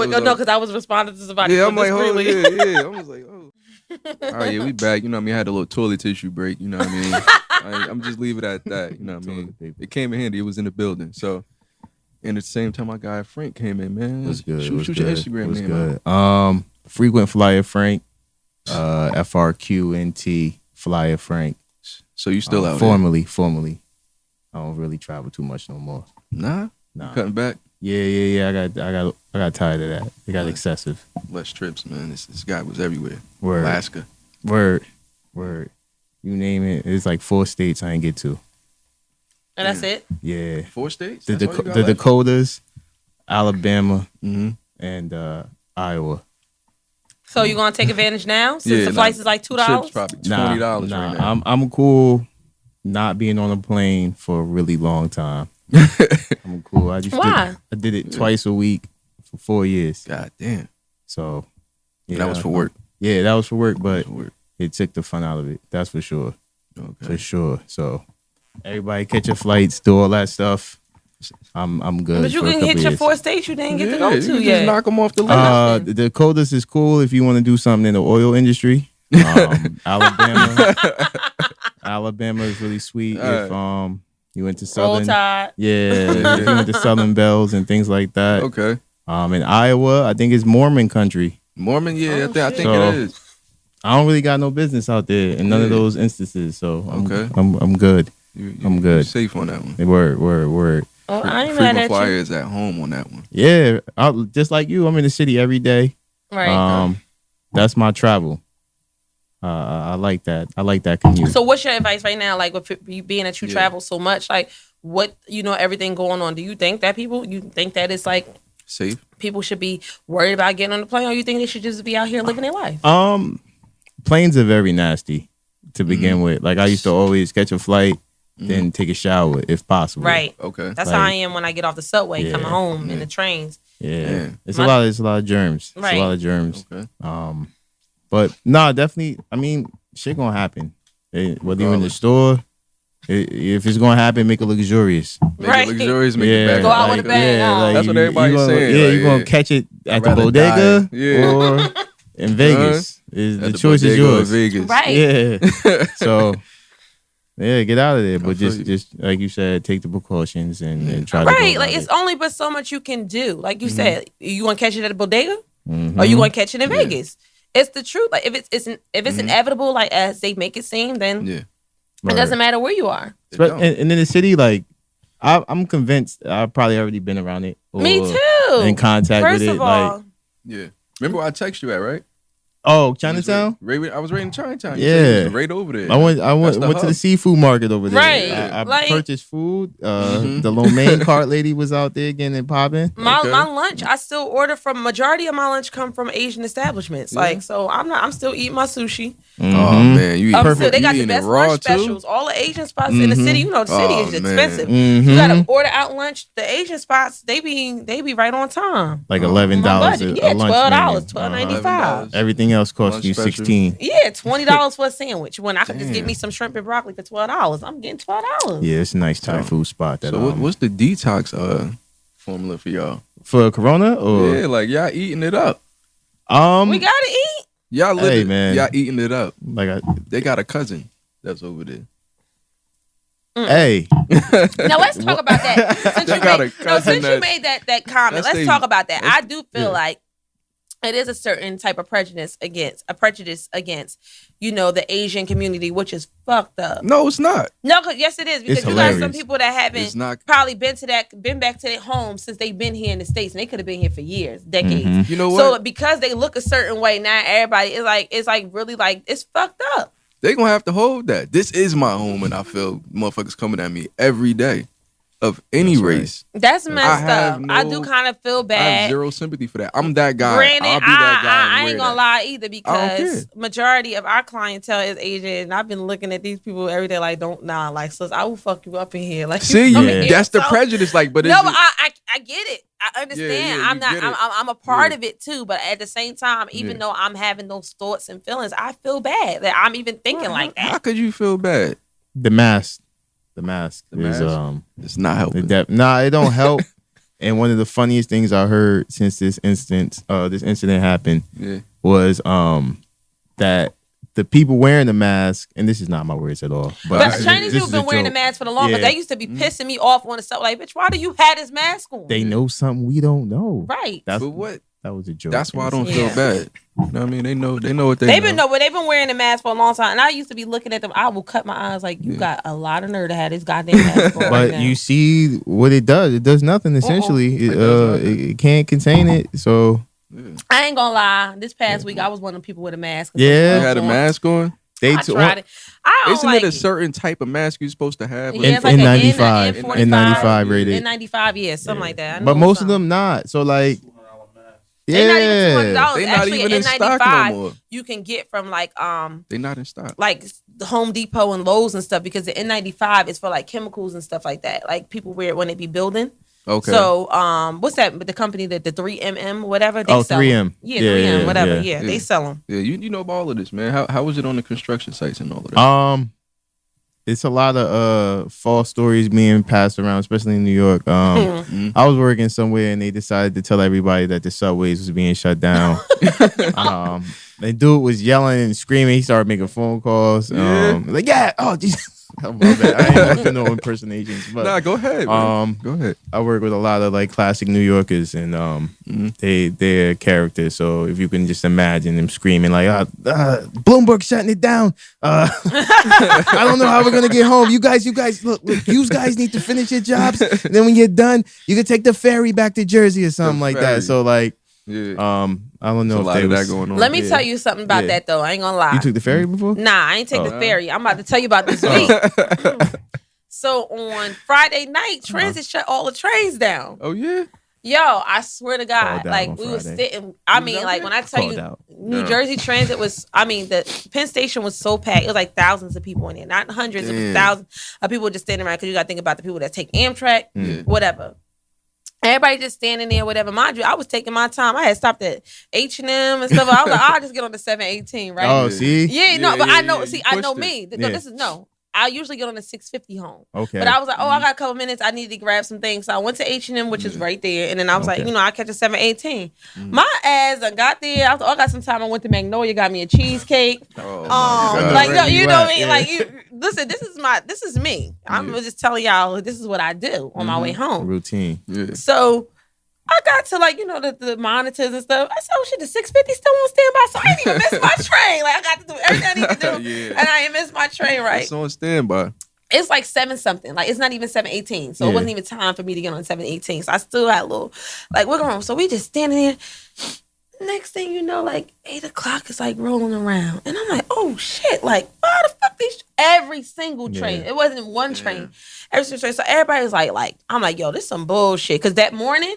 because I was responding to somebody. Yeah, I'm like, oh, yeah. I was like, oh. All right, yeah, we back. You know what I mean? I had a little toilet tissue break. You know what I mean? I'm just leave it at that. You know what I mean? It came in handy. It was in the building. So, and at the same time, my guy Frank came in, man. What's good? Shoot your Instagram What's name. Good. Frequent flyer Frank, FRQNT flyer Frank. So you still out formerly. I don't really travel too much no more. Nah. You cutting back? Yeah. I got tired of that. It got excessive. Less trips, man. This guy was everywhere. Word. Alaska. Word. You name it. It's like 4 states I ain't get to. And that's it? Yeah. 4 states? The Dakotas, Alabama, and Iowa. So you gonna take advantage now since the flights is like $2? Trips probably $20 right now. I'm cool not being on a plane for a really long time. I'm cool. Why? I did it twice a week for 4 years. God damn. So yeah, that was for work. Yeah, that was for work, but it took the fun out of it. That's for sure. Okay. For sure. So everybody catch your flights, do all that stuff. I'm good. But you can hit your 4 states you didn't get to go to you yet. Just knock them off the list. The Dakotas is cool if you want to do something in the oil industry. Alabama is really sweet. If you went to Southern, if you went to Southern Bells and things like that. Okay. In Iowa, I think it's Mormon country. Mormon, I think it is. I don't really got no business out there in none of those instances, so I'm good. I'm good. You're safe on that one. Word. Oh, I ain't mad at flyer you. is at home on that one. Yeah, just like you, I'm in the city every day. Right. That's my travel. I like that. I like that commute. So what's your advice right now? Like with you being that you travel so much, like what everything going on. Do you think that it's like safe? People should be worried about getting on the plane, or you think they should just be out here living their life? Planes are very nasty to begin with. Like I used to always catch a flight, then take a shower if possible. Right. Okay. That's how I am when I get off the subway, coming home in the trains. Yeah. It's a lot of germs. Right. It's a lot of germs. Okay. But definitely. I mean, shit gonna happen. Whether you're in the store, if it's gonna happen, make it luxurious. Make it luxurious. Make it back. Go out with a bang. That's what everybody's saying. Yeah, you're gonna catch it at the bodega or in Vegas. The choice is yours. Vegas. Right. Yeah. So. Yeah, get out of there. But just like you said, take the precautions and try to go right. Like it. it's only but so much you can do. Like you said, you want to catch it at a bodega, or you want to catch it in Vegas. It's the truth. Like if it's inevitable, like as they make it seem, then it doesn't matter where you are. And in the city, like I'm convinced I've probably already been around it. Me too. In contact with it. First of all, Remember where I text you at, right? Oh, Chinatown? I was right in Chinatown. Yeah. Right over there. I went to the seafood market over there. Right. I purchased food. The lo mein cart lady was out there getting it popping. My lunch, I still order from. Majority of my lunch come from Asian establishments. Like, so I'm still eating my sushi. Oh man, you eat perfect. They got the best lunch specials. All the Asian spots in the city. You know, the city is expensive. You gotta order out lunch. The Asian spots, they be right on time. Like $11 a lunch. $12.95. Everything else costs you $16. Yeah, $20 for a sandwich. When I could just get me some shrimp and broccoli for $12, I'm getting $12. Yeah, it's a nice Thai food spot. So what's the detox formula for y'all? For Corona or Yeah, like y'all eating it up. We gotta eat. Y'all Hey, man. y'all eating it up. like They got a cousin that's over there. hey. Now let's talk about that. Since you made that comment, let's talk about that. I do feel like it is a certain type of prejudice against the Asian community, which is fucked up. No, it's not. No, yes, it is, because you got some people that haven't probably been back to their home since they've been here in the States, and they could have been here for years, decades. Mm-hmm. You know what? So because they look a certain way now, everybody is like really like it's fucked up. They gonna have to hold that. This is my home, and I feel motherfuckers coming at me every day. Of any race. That's messed up. I do kind of feel bad. I have zero sympathy for that. I'm that guy. Granted, I'll be that guy. I ain't gonna lie either, because majority of our clientele is Asian, and I've been looking at these people every day like, sis, I will fuck you up in here. Like, see, that's the prejudice. Like, but I get it. I understand. Yeah, I'm a part of it too, but at the same time, even though I'm having those thoughts and feelings, I feel bad that I'm even thinking like that. How could you feel bad? The mask is it's not helping. It don't help. And one of the funniest things I heard since this incident happened was that the people wearing the mask, and this is not my words at all, but Chinese people have been wearing the mask for the longest. They used to be pissing me off on the stuff like, bitch, why do you have this mask on? They know something we don't know. Right. But what? That was a joke. That's why I don't feel bad. You know what I mean? They know what they've been wearing the mask for a long time, and I used to be looking at them. I will cut my eyes like, you got a lot of nerve to have this goddamn mask on. But you see what it does. It does nothing essentially. It can't contain it. So I ain't gonna lie. This past week, I was one of the people with a mask. Yeah, you had a mask on. I tried it. Isn't it a certain type of mask you're supposed to have? Yeah, it's like N95, N95 rated. N95, something like that. But most of them not. So like. They're not even $200. They're not even in stock no more. You can get from like they're not in stock. Like the Home Depot and Lowe's and stuff, because the N95 is for like chemicals and stuff like that. Like people wear it when they be building. Okay. So what's that? The company that the 3MM whatever they sell 3M. Them. Yeah, 3M whatever. Yeah, they sell them. Yeah, you know about all of this, man. How was it on the construction sites and all of that? It's a lot of false stories being passed around, especially in New York. I was working somewhere and they decided to tell everybody that the subways was being shut down. The dude was yelling and screaming. He started making phone calls. Jesus. I ain't going to no impersonations. But, nah, go ahead. Go ahead. I work with a lot of like classic New Yorkers, and they're characters. So if you can just imagine them screaming like, "Bloomberg shutting it down. I don't know how we're gonna get home. You guys, look, you guys need to finish your jobs. And then when you're done, you can take the ferry back to Jersey or something like that." So like. I don't know if they was going on. Let me tell you something about that though. I ain't gonna lie. You took the ferry before? Nah, I ain't take the ferry. I'm about to tell you about this week. So on Friday night, transit shut all the trains down. Oh yeah. Yo, I swear to God, like we were sitting. I mean, like when I tell you, New Jersey Transit was. I mean, the Penn Station was so packed. It was like thousands of people in there, not hundreds. It was thousands of people just standing around, because you got to think about the people that take Amtrak, whatever. Everybody just standing there, whatever. Mind you, I was taking my time. I had stopped at H&M and stuff. I was like, I'll just get on the 718, right? Oh, see? But I know. See, I know me. No, this is I usually get on the 650 home. Okay. But I was like, I got a couple minutes. I need to grab some things. So I went to H&M, which is right there. And then I was like, I'll catch a 718. My ass, I got there. I was like, I got some time. I went to Magnolia, got me a cheesecake. You know what I mean? Like, listen, this is me. I'm just telling y'all, this is what I do on my way home. Routine. Yeah. So I got to the monitors and stuff. I said, oh shit, the 650 still on standby, so I didn't even miss my train. Like I got to do everything I need to do, and I didn't miss my train. Right? It's on standby. It's like 7 something. Like it's not even 7:18, so it wasn't even time for me to get on 7:18. So I still had a little wiggle room. So we just standing there. Next thing you know, like 8 o'clock is like rolling around, and I'm like, oh shit! Like why the fuck these? Every single train. It wasn't one train. Every single train. So everybody's like, I'm like, yo, this is some bullshit. Because that morning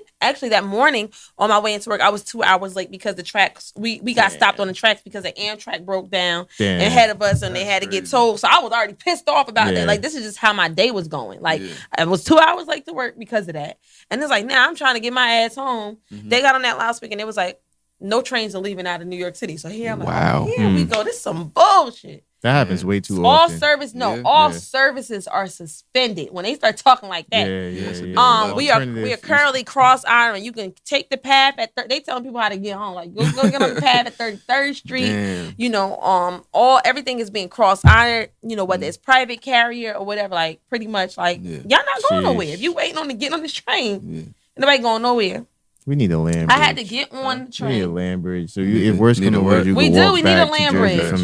on my way into work, I was 2 hours late because the tracks we got stopped on the tracks because the Amtrak broke down ahead of us, and they had to get towed. So I was already pissed off about that. Like this is just how my day was going. Like I was 2 hours late to work because of that. And it's like, now I'm trying to get my ass home. They got on that loudspeaker and it was like, no trains are leaving out of New York City. So here I'm like, Wow. here we go. This is some bullshit. That happens way too All often. services are suspended when they start talking like that. Yeah. We are currently cross iron. You can take the path at. They telling people how to get home. Like go get on the path at 33rd Street. Damn. You know, everything is being cross iron. You know, whether it's private carrier or whatever. Like pretty much, like y'all not going nowhere. If you waiting on to get on this train, nobody going nowhere. We need a land bridge. I had to get on the train. We need a land bridge. So if worse comes to worse, you we can do. walk We back need a land to Jersey bridge from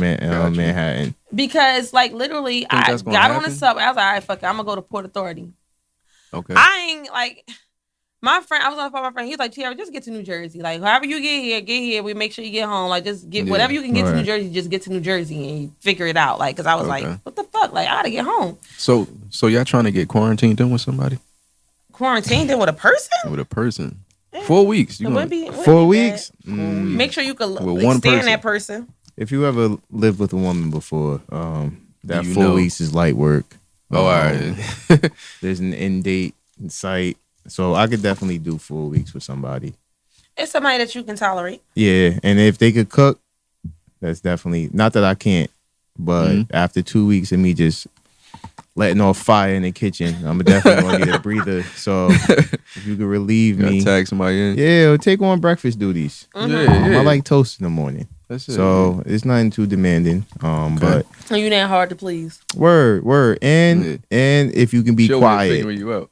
Manhattan. Because like literally, I got on the subway. I was like, all right, fuck it. I'm gonna go to Port Authority. Okay. I ain't like my friend. I was on the phone with my friend. He was like, Tiara, just get to New Jersey. Like however you get here. We make sure you get home. Like just get whatever you can get to New Jersey. Just get to New Jersey and you figure it out. Like because I was like, what the fuck? Like I gotta get home. So y'all trying to get quarantined in with somebody? Quarantined in with a person? With a person. 4 weeks. You it 4 weeks? Make sure you can one stand that person. If you ever lived with a woman before, that 4 weeks is light work. Oh, all right. There's an end date in sight. So I could definitely do 4 weeks with somebody. It's somebody that you can tolerate. Yeah. And if they could cook, that's definitely, not that I can't, but after 2 weeks of me just letting off fire in the kitchen, I'm definitely going to get a breather. So if you could relieve me. Tag somebody in. Yeah, or take on breakfast duties. I like toast in the morning. That's it. So it's nothing too demanding. But you not hard to please. Word. And if you can be quiet. Figuring you out.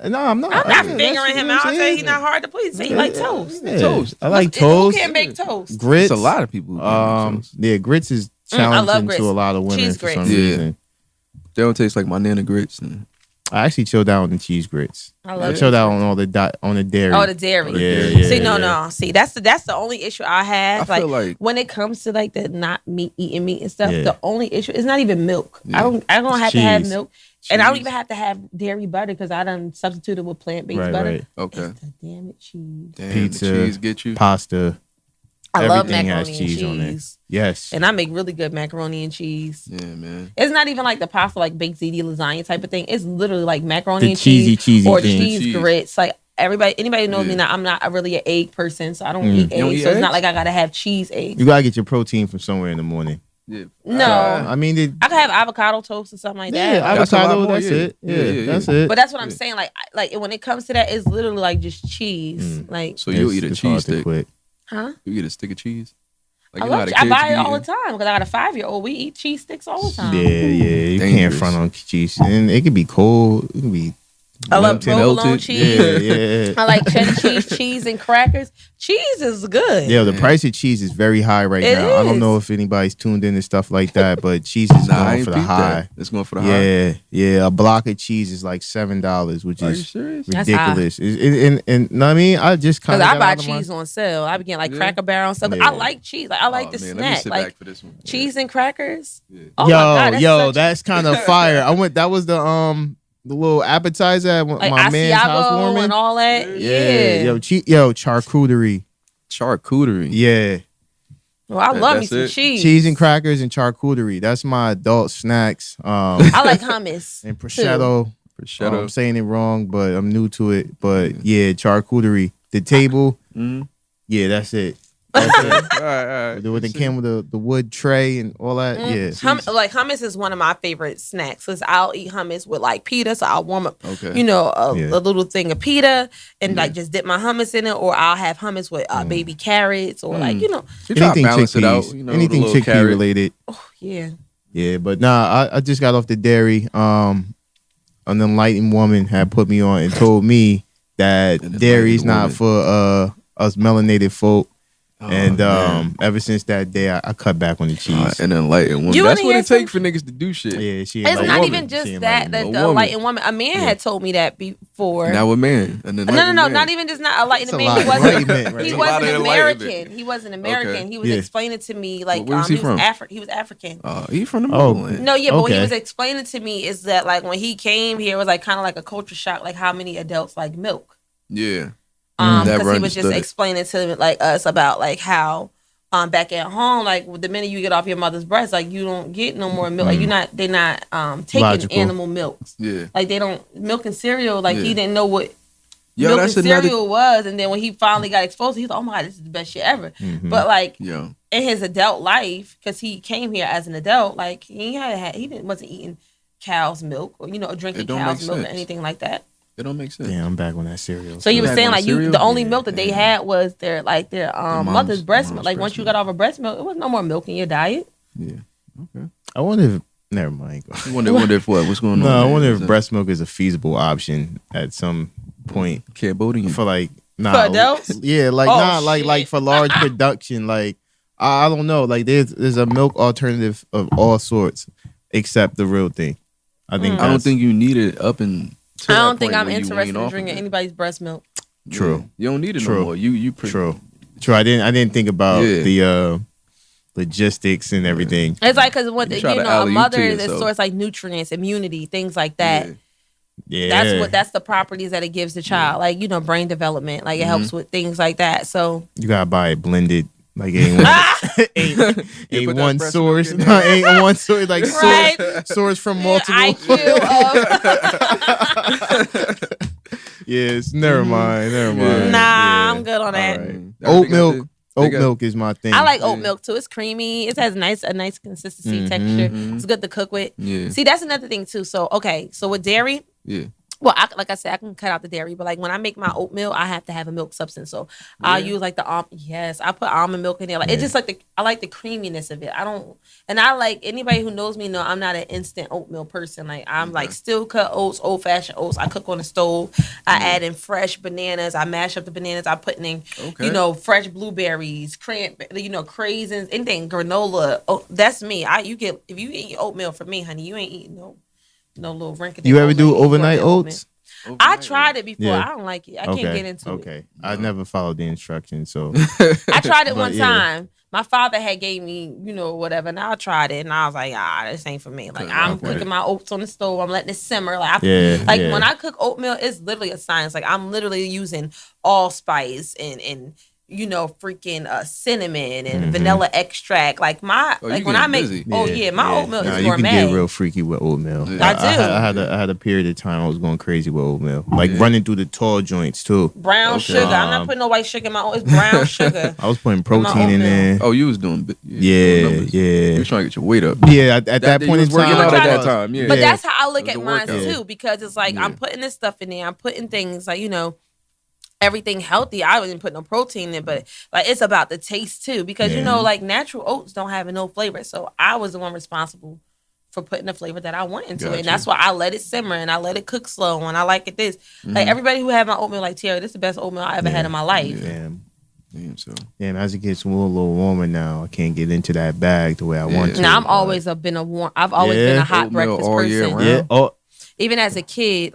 No, I'm not. I'm not figuring him out. I say he's not hard to please. Say he like toast. Yeah. Toast. I like toast. Who can't make toast? Grits. It's a lot of people who can't make toast. Yeah, grits is challenging to a lot of women cheese for some grits. reason. They don't taste like my Nana grits. I actually chilled out on the cheese grits. I chilled out on all the on the dairy. Oh, the dairy. Yeah. See, no. See, that's the only issue I have. I feel like when it comes to like the not eating meat and stuff, the only issue is not even milk. I don't have to have milk. And I don't even have to have dairy butter because I done substituted with plant-based butter. Right. Okay. It's the damn it cheese. Pizza, cheese get you. Pasta. I love Everything macaroni has cheese and on there. cheese. Yes. And I make really good macaroni and cheese. Yeah, man. It's not even like the pasta, like baked ziti lasagna type of thing. It's literally like macaroni and cheesy or thing. cheese grits. Like anybody knows me now. I'm not really an egg person, so I don't eat eggs. So it's not like I gotta have cheese eggs. You gotta get your protein from somewhere in the morning. Yeah. No, I mean, I could have avocado toast or something like that. Avocado. That's it. Yeah, that's it. But that's what I'm saying. Like when it comes to that, it's literally like just cheese. Like so you'll eat a cheese stick? Huh? You eat a stick of cheese? Like, I buy it all the time because I got a 5-year-old. We eat cheese sticks all the time. Yeah. You can't front on cheese, and it could be cold. It could be. I love provolone cheese. Yeah. I like cheddar cheese, and crackers. Cheese is good. Yeah, the price of cheese is very high right now. I don't know if anybody's tuned in and stuff like that, but cheese is going for the high. It's going for the high. Yeah. A block of cheese is like $7, which is ridiculous. And know what I mean? I just kind of because I buy cheese on sale. I be getting like Cracker Barrel and stuff. I like cheese. Like, I like the snack. Let me sit like back for this one. Cheese and crackers. Yeah. Oh my God, that's kind of fire. That was the little appetizer at like my man's housewarming and all that. Yeah. Charcuterie. Yeah. Well, I love me some cheese. Cheese and crackers and charcuterie. That's my adult snacks. I like hummus. And prosciutto. I'm saying it wrong, but I'm new to it. But yeah, charcuterie. The table. Yeah, that's it. All right. When it came with the wood tray and all that. Yeah. Hummus is one of my favorite snacks because I'll eat hummus with like pita. So I'll warm up, a little thing of pita and like just dip my hummus in it, or I'll have hummus with baby carrots or you try to balance it out. Anything chickpea related. Oh yeah. Yeah, but I just got off the dairy. An enlightened woman had put me on and told me that dairy's not for us melanated folk. And ever since that day, I cut back on the cheese. And enlightened woman. That's what it takes for niggas to do shit. Yeah, it's not even just that the enlightened woman. A man had told me that before. Now a man. No, not even just not enlightened man. He wasn't American. He wasn't American. Okay. He was explaining to me like he was African. He from the motherland. No, but what he was explaining to me is that like when he came here, it was like kind of like a culture shock, like how many adults like milk. Yeah. Because he was just explaining to like us about like how back at home, like the minute you get off your mother's breast, like you don't get no more milk. Like they're not taking animal milks. Yeah. Like they don't milk and cereal. Like he didn't know what milk and cereal was, and then when he finally got exposed, he's like, "Oh my god, this is the best shit ever." But like in his adult life, because he came here as an adult, like wasn't eating cow's milk or drinking cow's milk or anything like that. It don't make sense. Yeah, I'm back on that cereal. So you were saying like the only milk that they had was their mother's breast milk. Like once you got off of breast milk, it was no more milk in your diet. Yeah. Okay. I wonder if never mind. I wonder if what? What's going on? No, I wonder if breast milk is a feasible option at some point. Cambodian For like for adults? Yeah, like like for large production. Like I don't know. Like there's a milk alternative of all sorts except the real thing. I don't think you need it up and. I don't think I'm interested in drinking anybody's breast milk. True. Yeah. You don't need it no more. You True. I didn't think about the logistics and everything. It's like because a mother is source like nutrients, immunity, things like that. Yeah. That's the properties that it gives the child, like brain development, like it helps with things like that. So you gotta buy it blended. Like ain't one source, ain't one source, like source from multiple. Yes, never mind. Nah, I'm good on that. Right. Oat milk is my thing. I like oat milk too. It's creamy. It has a nice consistency, texture. It's good to cook with. Yeah. See, that's another thing too. So with dairy, well, like I said, I can cut out the dairy, but like when I make my oatmeal, I have to have a milk substance. So I'll use like I put almond milk in there. Like it's just like I like the creaminess of it. I like anybody who knows me know I'm not an instant oatmeal person. Like I'm like still cut oats, old fashioned oats. I cook on the stove. I add in fresh bananas. I mash up the bananas. I put in fresh blueberries, craisins, anything, granola. Oh, that's me. If you eat oatmeal for me, honey, you ain't eating no little rinky. You ever do overnight oats? I tried it before. I don't like it. I can't get into it. Okay. I never followed the instructions, so I tried it one time. My father had gave me, whatever, and I tried it, and I was like, this ain't for me. Like I'm cooking my oats on the stove. I'm letting it simmer. When I cook oatmeal, it's literally a science. Like I'm literally using allspice and freaking cinnamon and vanilla extract. Like when I make, my oatmeal is gourmet. You can get real freaky with oatmeal. I do. I had a period of time I was going crazy with oatmeal, like running through the tall joints too. Brown sugar. I'm not putting no white sugar in my oat. It's brown sugar. I was putting protein in there. Oh, you was doing yeah. You were trying to get your weight up. Yeah, at that point in time, at that time. Yeah, but that's how I look at mine too, because it's like I'm putting this stuff in there. I'm putting things like everything healthy. I didn't put no protein in, but like it's about the taste too, because like natural oats don't have no flavor. So I was the one responsible for putting the flavor that I want into it, and that's why I let it simmer and I let it cook slow. And I like it this. Like everybody who had my oatmeal, like Terry, this is the best oatmeal I ever had in my life. Damn, as it gets a little warmer now, I can't get into that bag the way I want to. Now I've always been a hot breakfast person. Even as a kid,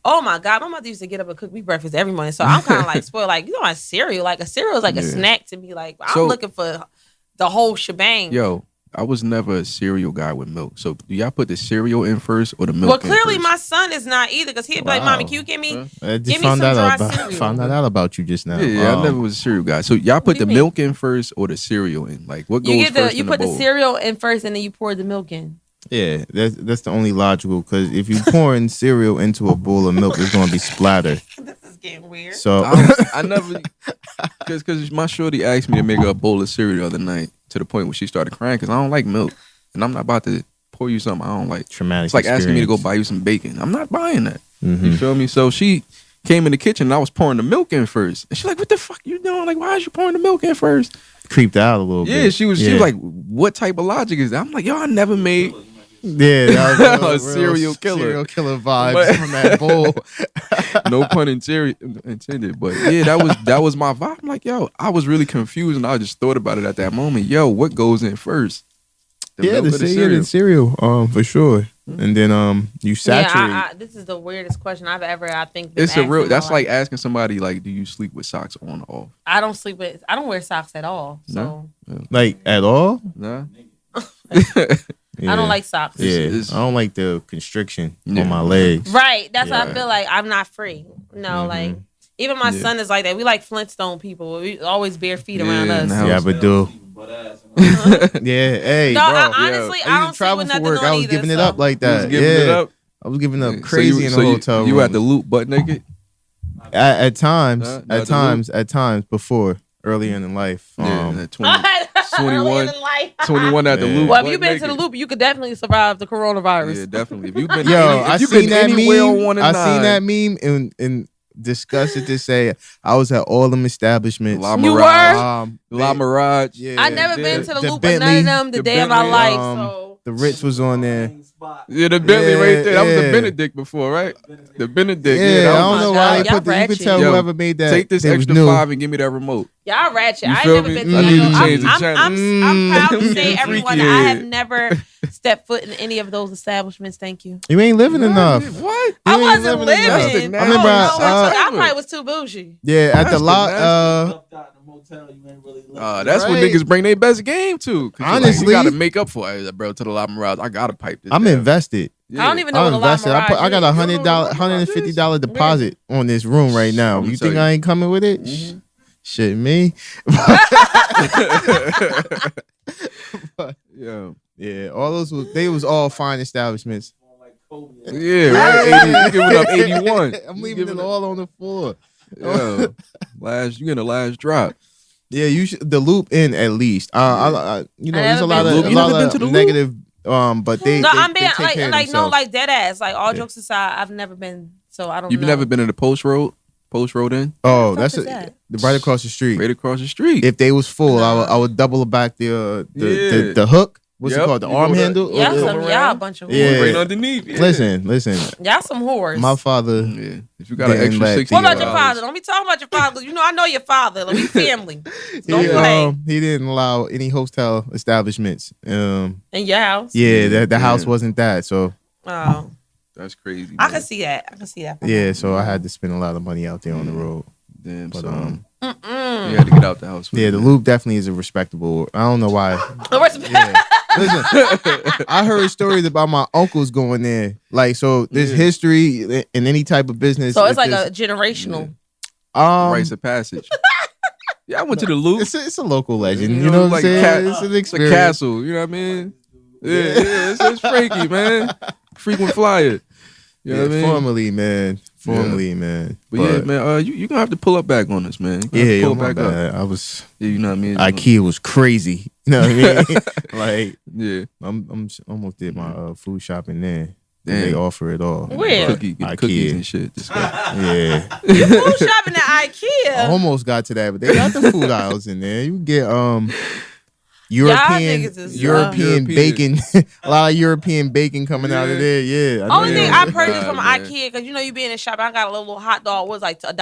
oh my God, my mother used to get up and cook me breakfast every morning. So I'm kind of like spoiled. Like, my cereal. Like, a cereal is like a snack to me. Like, I'm looking for the whole shebang. Yo, I was never a cereal guy with milk. So do y'all put the cereal in first or the milk? Well, clearly my son is not either, because he'd be like, "Mommy, can you give me some dry cereal?" Found that out about you just now. Yeah, I never was a cereal guy. So y'all put the milk in first or the cereal in? Like, what goes first? You put the cereal in first, and then you pour the milk in. Yeah, that's the only logical, because if you pouring cereal into a bowl of milk, it's going to be splattered. This is getting weird. So I never, because my shorty asked me to make her a bowl of cereal the other night, to the point where she started crying because I don't like milk, and I'm not about to pour you something I don't like. Traumatic. It's like asking me to go buy you some bacon. I'm not buying that. You feel me? So she came in the kitchen and I was pouring the milk in first, and she's like, "What the fuck you doing? Like, why is you pouring the milk in first?" Creeped out a little bit. Yeah, she was like, "What type of logic is that?" I'm like, "Yo, I never made." Yeah, that was a serial killer vibes from that bowl. No pun intended, but yeah, that was my vibe. I'm like, yo, I was really confused, and I just thought about it at that moment. Yo, what goes in first? The cereal, for sure. And then you saturate. Yeah, this is the weirdest question I've ever, I think, it's a real. That's like asking somebody, like, do you sleep with socks on or off? I don't wear socks at all. So like at all? Nah. I don't like socks. Yeah, I don't like the constriction on my legs. Right, that's why I feel like I'm not free. No, like even my son is like that. We like Flintstone people. We always bare feet around us. Yeah, but do. Yeah, hey. No, bro, honestly, I don't travel for work. I was giving it up like that. I was giving up crazy in the hotel room. You at the loop butt naked? At times, Nah, at times before earlier in life. At 21 at the Yeah. loop. Well, if you've been to the loop, you could definitely survive the coronavirus. Yeah, definitely. If you've been, I if you've seen been that anywhere on meme. 1 and I 9, seen that meme and disgusted to say I was at all them establishments. La You Mirage, were? La Mirage. Yeah, I never been to the the loop, Bentley, but none of them the day of my Bentley, life. So the Ritz was on there. Yeah, the Bentley right there. That was the Yeah. Benedict before, right? The Benedict. Yeah, that I was don't my know God. why they Y'all put the, you could ratchet. tell Yo, whoever made that. Take this they was extra new. 5 and give me that remote. y'all ratchet. You I ain't feel never me? been to I none need of to those. change the channel. I'm proud to say, Mm. everyone, Freaky I head. have never stepped foot in any of those establishments. Thank you. You ain't living enough. What? I You ain't wasn't living enough. living. I I remember, I probably was too bougie. Yeah, at the Nasty, lot. That's what Right. niggas bring their best game to. 'Cause Honestly, you gotta make up for it, bro. To the La Mirage, I gotta pipe this. I'm down. invested. Yeah. I don't even know I'm what a La invested. Mirage I got is. $100 $150 deposit on this room right now. I'ma You tell think you. I ain't coming with it? Mhm. Shit, me. Yeah. Yeah, all those they was all fine establishments. Yeah, right. 80, you giving up 81. I'm leaving it all on the floor. Yeah. You getting the last drop. Yeah, you should the loop in at least. You know, I there's never a lot been of to a the lot loop. You never been to of the loop? negative. But they No, they, I'm being they take care of no, themselves. like dead ass. Like all Yeah. jokes aside, I've never been. So I don't. You've know. never been in the Post Road in Oh, What the that's fuck is that? right across the street. right across the street. If they was full, Nah. I would double back the Yeah. hook. What's it Yep, called? The you arm go to- handle. Y'all Yeah. some Come y'all a around. bunch of Yeah. whores. Right underneath. Yeah. Listen. Y'all some whores. My father. Yeah. If you got an Didn't extra let 60. What about the, your father? Don't be talking about your father. You know I know your father. Like, we family. Don't play. He didn't allow any hotel establishments. In your house. Yeah, the house Yeah. wasn't that. So Oh, That's crazy. I man. can see that. I can see that. yeah, so I had to spend a lot of money out there on the road. Damn, But son. Mm-mm. You had to get out the house. yeah, the loop definitely is a respectable. I don't know why. Respect. Listen, I heard stories about my uncles going there. Like, so there's Yeah. history in any type of business. So it's if like there's- a generational. Rites of passage. Yeah, I went to the loop. It's a local legend. You You know what I'm like saying? It's an It's a experience. castle. You know what I mean? Yeah, it's freaky, man. Frequent flyer. You know what I mean? Formerly, man. But yeah, man, you gonna have to pull up back on us, man. You Yeah, have to yo, pull my back up. bad. I was Yeah, you know what I mean? IKEA was crazy. You know what I mean? Like Yeah. I'm almost did my food shopping there. Damn. They offer it all. Where? Get IKEA. cookies and shit. Disgusting. Yeah. Food shopping at I IKEA. almost got to that, but they got the food aisles in there. You get European niggas is, European European. bacon. A lot of European bacon coming out of there. Yeah. Only thing I purchased God, from man. IKEA, because you know you be in the shop, I got a little hot dog. Was like $1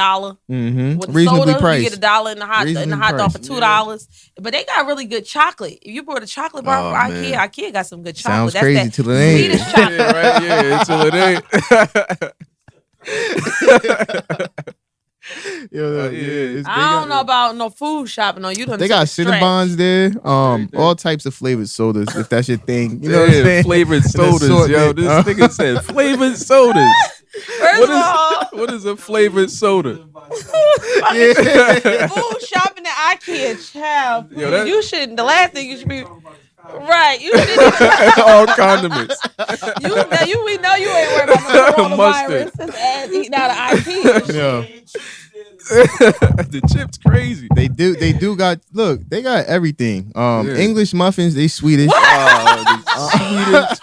Mm-hmm. with the Reasonably soda. priced. You get $1 in the hot Reasonably dog for priced. $2. But they got really good chocolate. If you bought a chocolate bar Oh, from man. IKEA got some good Sounds chocolate. crazy That's till that it ain't. sweetest chocolate. Yeah, right. Yeah, until it ain't. Yeah. yeah. I don't know about no food shopping. No, you done They took got a stretch. Cinnabons there. All types of flavored sodas, if that's your thing. You know what I'm Yeah, saying? flavored sodas, yo. assortment. This nigga said flavored sodas. First What of all, is what is a flavored soda? food shopping at IKEA, child. Yo, that- You shouldn't. The last thing you should be. Right, you shouldn't. All condiments. We know you ain't worried about the coronavirus. Mustard. His ass eating out of IKEA. Yeah. The chip's crazy. They do got they got everything. Yeah. English muffins, they Swedish. The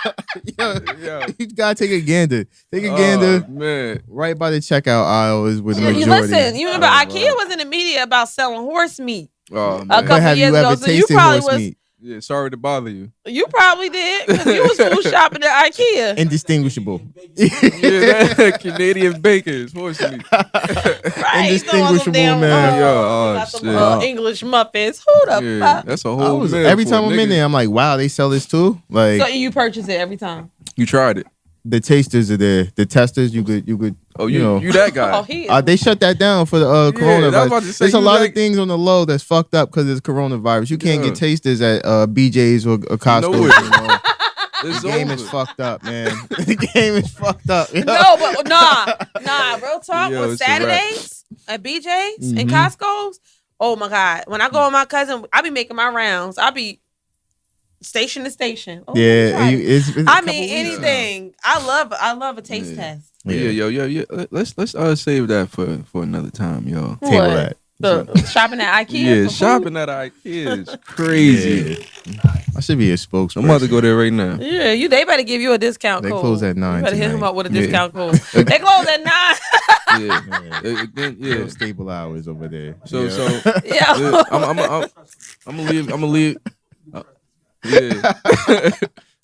Yo, Yo. you gotta take a gander. Take a Oh, gander. man. Right by the checkout aisle is where the You majority. listen, you remember Oh, IKEA was in the media about selling horse meat Oh, a man. couple But have years you ago. ever So you tasted probably horse was. meat? Yeah, sorry to bother you. You probably did because you was food shopping at IKEA. Indistinguishable. Yeah, that Canadian bacon is horse meat. Right, Indistinguishable, man. Yo, oh, got some, shit. English muffins. Who the Yeah, fuck? that's a whole. Every time I'm in there, I'm like, wow, they sell this too. Like So you purchase it every time. you tried it. the tasters are there. The testers, you could. Oh, you know. you that guy. Oh, he is. They shut that down for the I was coronavirus. about to say, There's a you lot like- of things on the low that's fucked up because it's coronavirus. You can't Yeah. get tasters at BJ's or Costco. Nowhere. You know? It's The game over. is fucked up, man. The game is fucked up. yo. No, but nah. Real talk. Yo, On it's a wrap. Saturdays at BJ's and Mhm. Costco's. Oh my God! When I go with my cousin, I be making my rounds. I be station to station. Oh, let me Yeah, try it. it's a I couple mean weeks now. anything. I love a taste Yeah. test. Yeah. Let's save that for another time, yo. What? Table that. Shopping at IKEA. Yeah, shopping at IKEA is crazy. I should be a spokesperson. I'm about to go there right now. Yeah, they better give you a discount They code. close at 9 You better hit tonight. him up with a discount code. They close at 9. Yeah. Stable hours over there. So Yeah. I'm gonna leave. Yeah.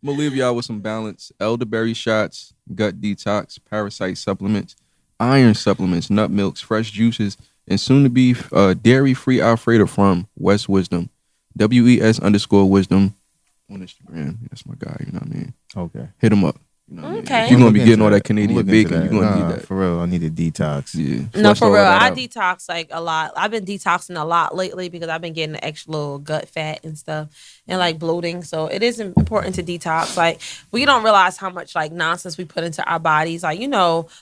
I'm gonna leave y'all with some balance. Elderberry shots, gut detox, parasite supplements, iron supplements, nut milks, fresh juices, and soon to be dairy-free Alfredo from West Wisdom. WES_wisdom on Instagram. That's my guy, you know what I mean? Okay. Hit him up. You know what I mean? Okay. If you're gonna be getting all that Canadian bacon, you're gonna need that. For real, I need a detox. Yeah. No, Flush for all real. that I out. detox like a lot. I've been detoxing a lot lately because I've been getting the extra little gut fat and stuff and like bloating. So it is important to detox. Like we don't realize how much like nonsense we put into our bodies. Like,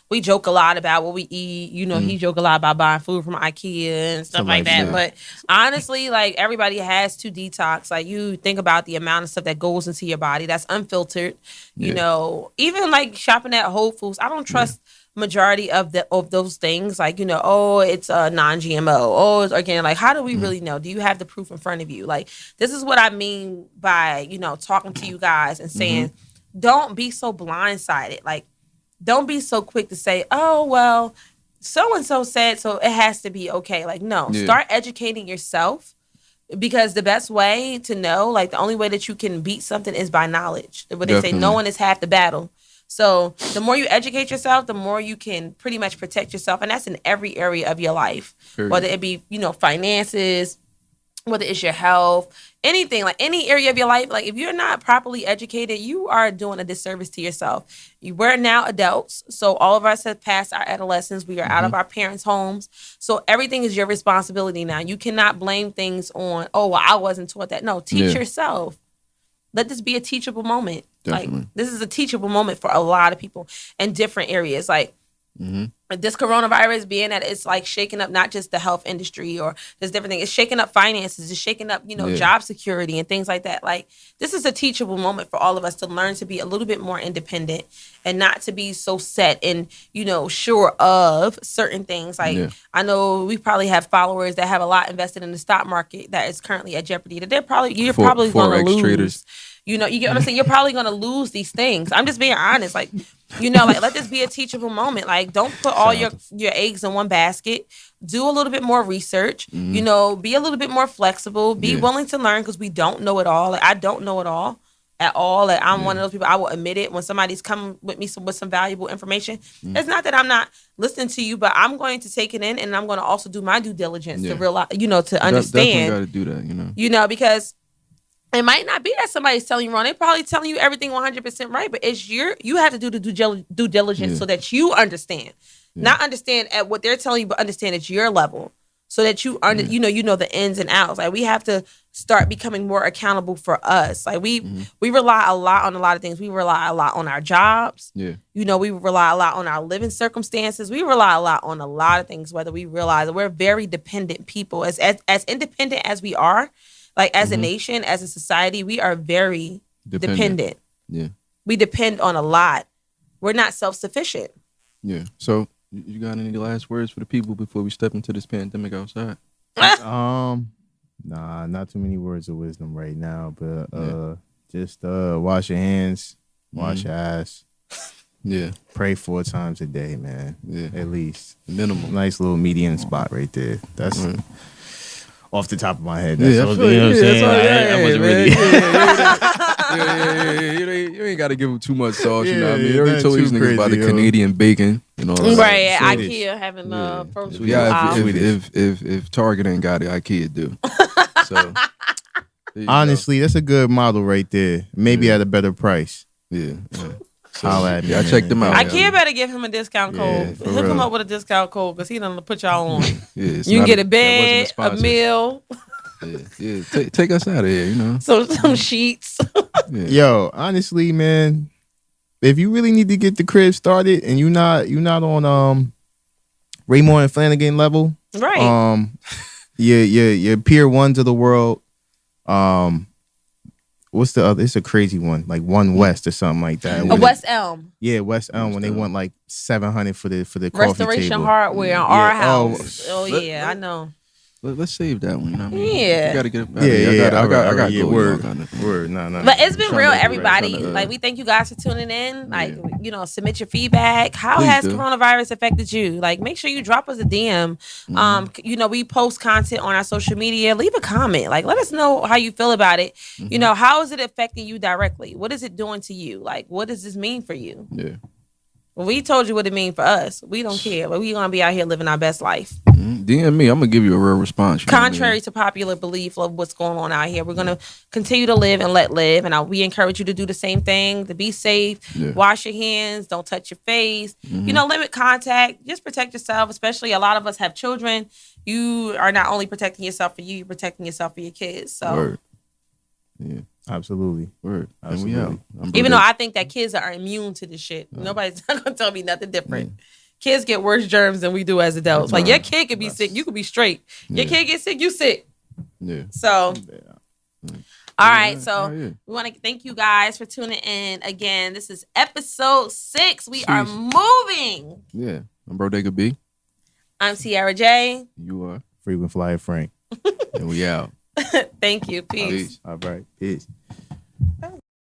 we joke a lot about what we eat. He joke a lot about buying food from IKEA and stuff like that. But honestly, like everybody has to detox. Like you think about the amount of stuff that goes into your body that's unfiltered. Even like shopping at Whole Foods, I don't trust majority of those things. Like, it's a non-GMO. Oh, it's organic. Like, how do we really know? Do you have the proof in front of you? Like, this is what I mean by, talking to you guys and saying, don't be so blindsided. Like, don't be so quick to say, oh, well, so-and-so said, so it has to be okay. Like, no, start educating yourself. Because the best way to know, like the only way that you can beat something is by knowledge. What they say, knowing is half the battle. So the more you educate yourself, the more you can pretty much protect yourself. And that's in every area of your life. Period. Whether it be, finances, whether it's your health, anything, like any area of your life. Like if you're not properly educated, you are doing a disservice to yourself. We're now adults. So all of us have passed our adolescence. We are out of our parents' homes. So everything is your responsibility now. You cannot blame things on, oh, well, I wasn't taught that. No, teach yourself. Let this be a teachable moment. Definitely. Like this is a teachable moment for a lot of people in different areas. Like this coronavirus being that it's like shaking up not just the health industry or this different thing. It's shaking up finances. It's shaking up, job security and things like that. Like this is a teachable moment for all of us to learn to be a little bit more independent and not to be so set and, sure of certain things. Like I know we probably have followers that have a lot invested in the stock market that is currently at jeopardy. That you're probably going to lose. Traders. You get what I'm saying? You're probably going to lose these things. I'm just being honest. Like, like let this be a teachable moment. Like, don't put all your eggs in one basket. Do a little bit more research. Be a little bit more flexible. Be willing to learn because we don't know it all. Like, I don't know it all at all. Like, I'm one of those people. I will admit it when somebody's coming with me with some valuable information. It's not that I'm not listening to you, but I'm going to take it in and I'm going to also do my due diligence to realize, to understand. Definitely got to do that, because it might not be that somebody's telling you wrong. They're probably telling you everything 100% right, but it's you have to do the due diligence so that you understand. Not understand at what they're telling you, but understand at your level so that you know the ins and outs. Like we have to start becoming more accountable for us. Like we rely a lot on a lot of things. We rely a lot on our jobs. Yeah. We rely a lot on our living circumstances. We rely a lot on a lot of things, whether we realize that we're very dependent people. As independent as we are, like as a nation, as a society, we are very dependent. Yeah. We depend on a lot. We're not self-sufficient. Yeah. So you got any last words for the people before we step into this pandemic outside? Nah, not too many words of wisdom right now, but just wash your hands, wash your ass. Yeah. Pray 4 times a day, man. Yeah. At least. Minimum. Nice little median spot right there. That's off the top of my head. That's what I'm saying. I wasn't really. You ain't got to give them too much sauce. You know what I mean? You already told these niggas about the Canadian bacon. Right, at IKEA having frozen food. Yeah, if Target ain't got it, IKEA do. So honestly, that's a good model right there. Maybe at a better price. Yeah. So, I checked them out. IKEA better give him a discount code. Hook him up with a discount code because he done put y'all on. You can get a bed, a meal. Yeah. Take us out of here, some sheets. Yo, honestly, man, if you really need to get the crib started and you're not on Raymond and Flanagan level, right? Your peer ones of the world, what's the other? It's a crazy one, like One West or something like that. A West Elm. Yeah, West Elm when they want like $700 for the coffee Restoration table. Hardware on our house. I know. Let's save that one. You know what I mean? Yeah. You gotta get it back. I got to word. No. But it's been real, everybody. trying to, like, we thank you guys for tuning in. Like, submit your feedback. How has coronavirus affected you? Like, make sure you drop us a DM. We post content on our social media. Leave a comment. Like, let us know how you feel about it. How is it affecting you directly? What is it doing to you? Like, what does this mean for you? Yeah. Well, we told you what it means for us. We don't care, but we're going to be out here living our best life. DM me. I'm going to give you a real response. Contrary to popular belief of what's going on out here, we're going to continue to live and let live. And we encourage you to do the same thing, to be safe, wash your hands, don't touch your face, limit contact, just protect yourself. Especially a lot of us have children. You are not only protecting yourself for you, you're protecting yourself for your kids. So. Word. Yeah. Absolutely. Word. Absolutely. Even though I think that kids are immune to this shit. Nobody's not going to tell me nothing different. Kids get worse germs than we do as adults. Like, your kid could be sick. You could be straight. Your kid get sick, you sick. Yeah. So, all right. So, we want to thank you guys for tuning in. Again, this is episode 6. We are moving. Yeah. I'm Brodega B. I'm Tiara J. You are. Frequent Flyer Frank. And we out. Thank you. Peace. All right. Peace.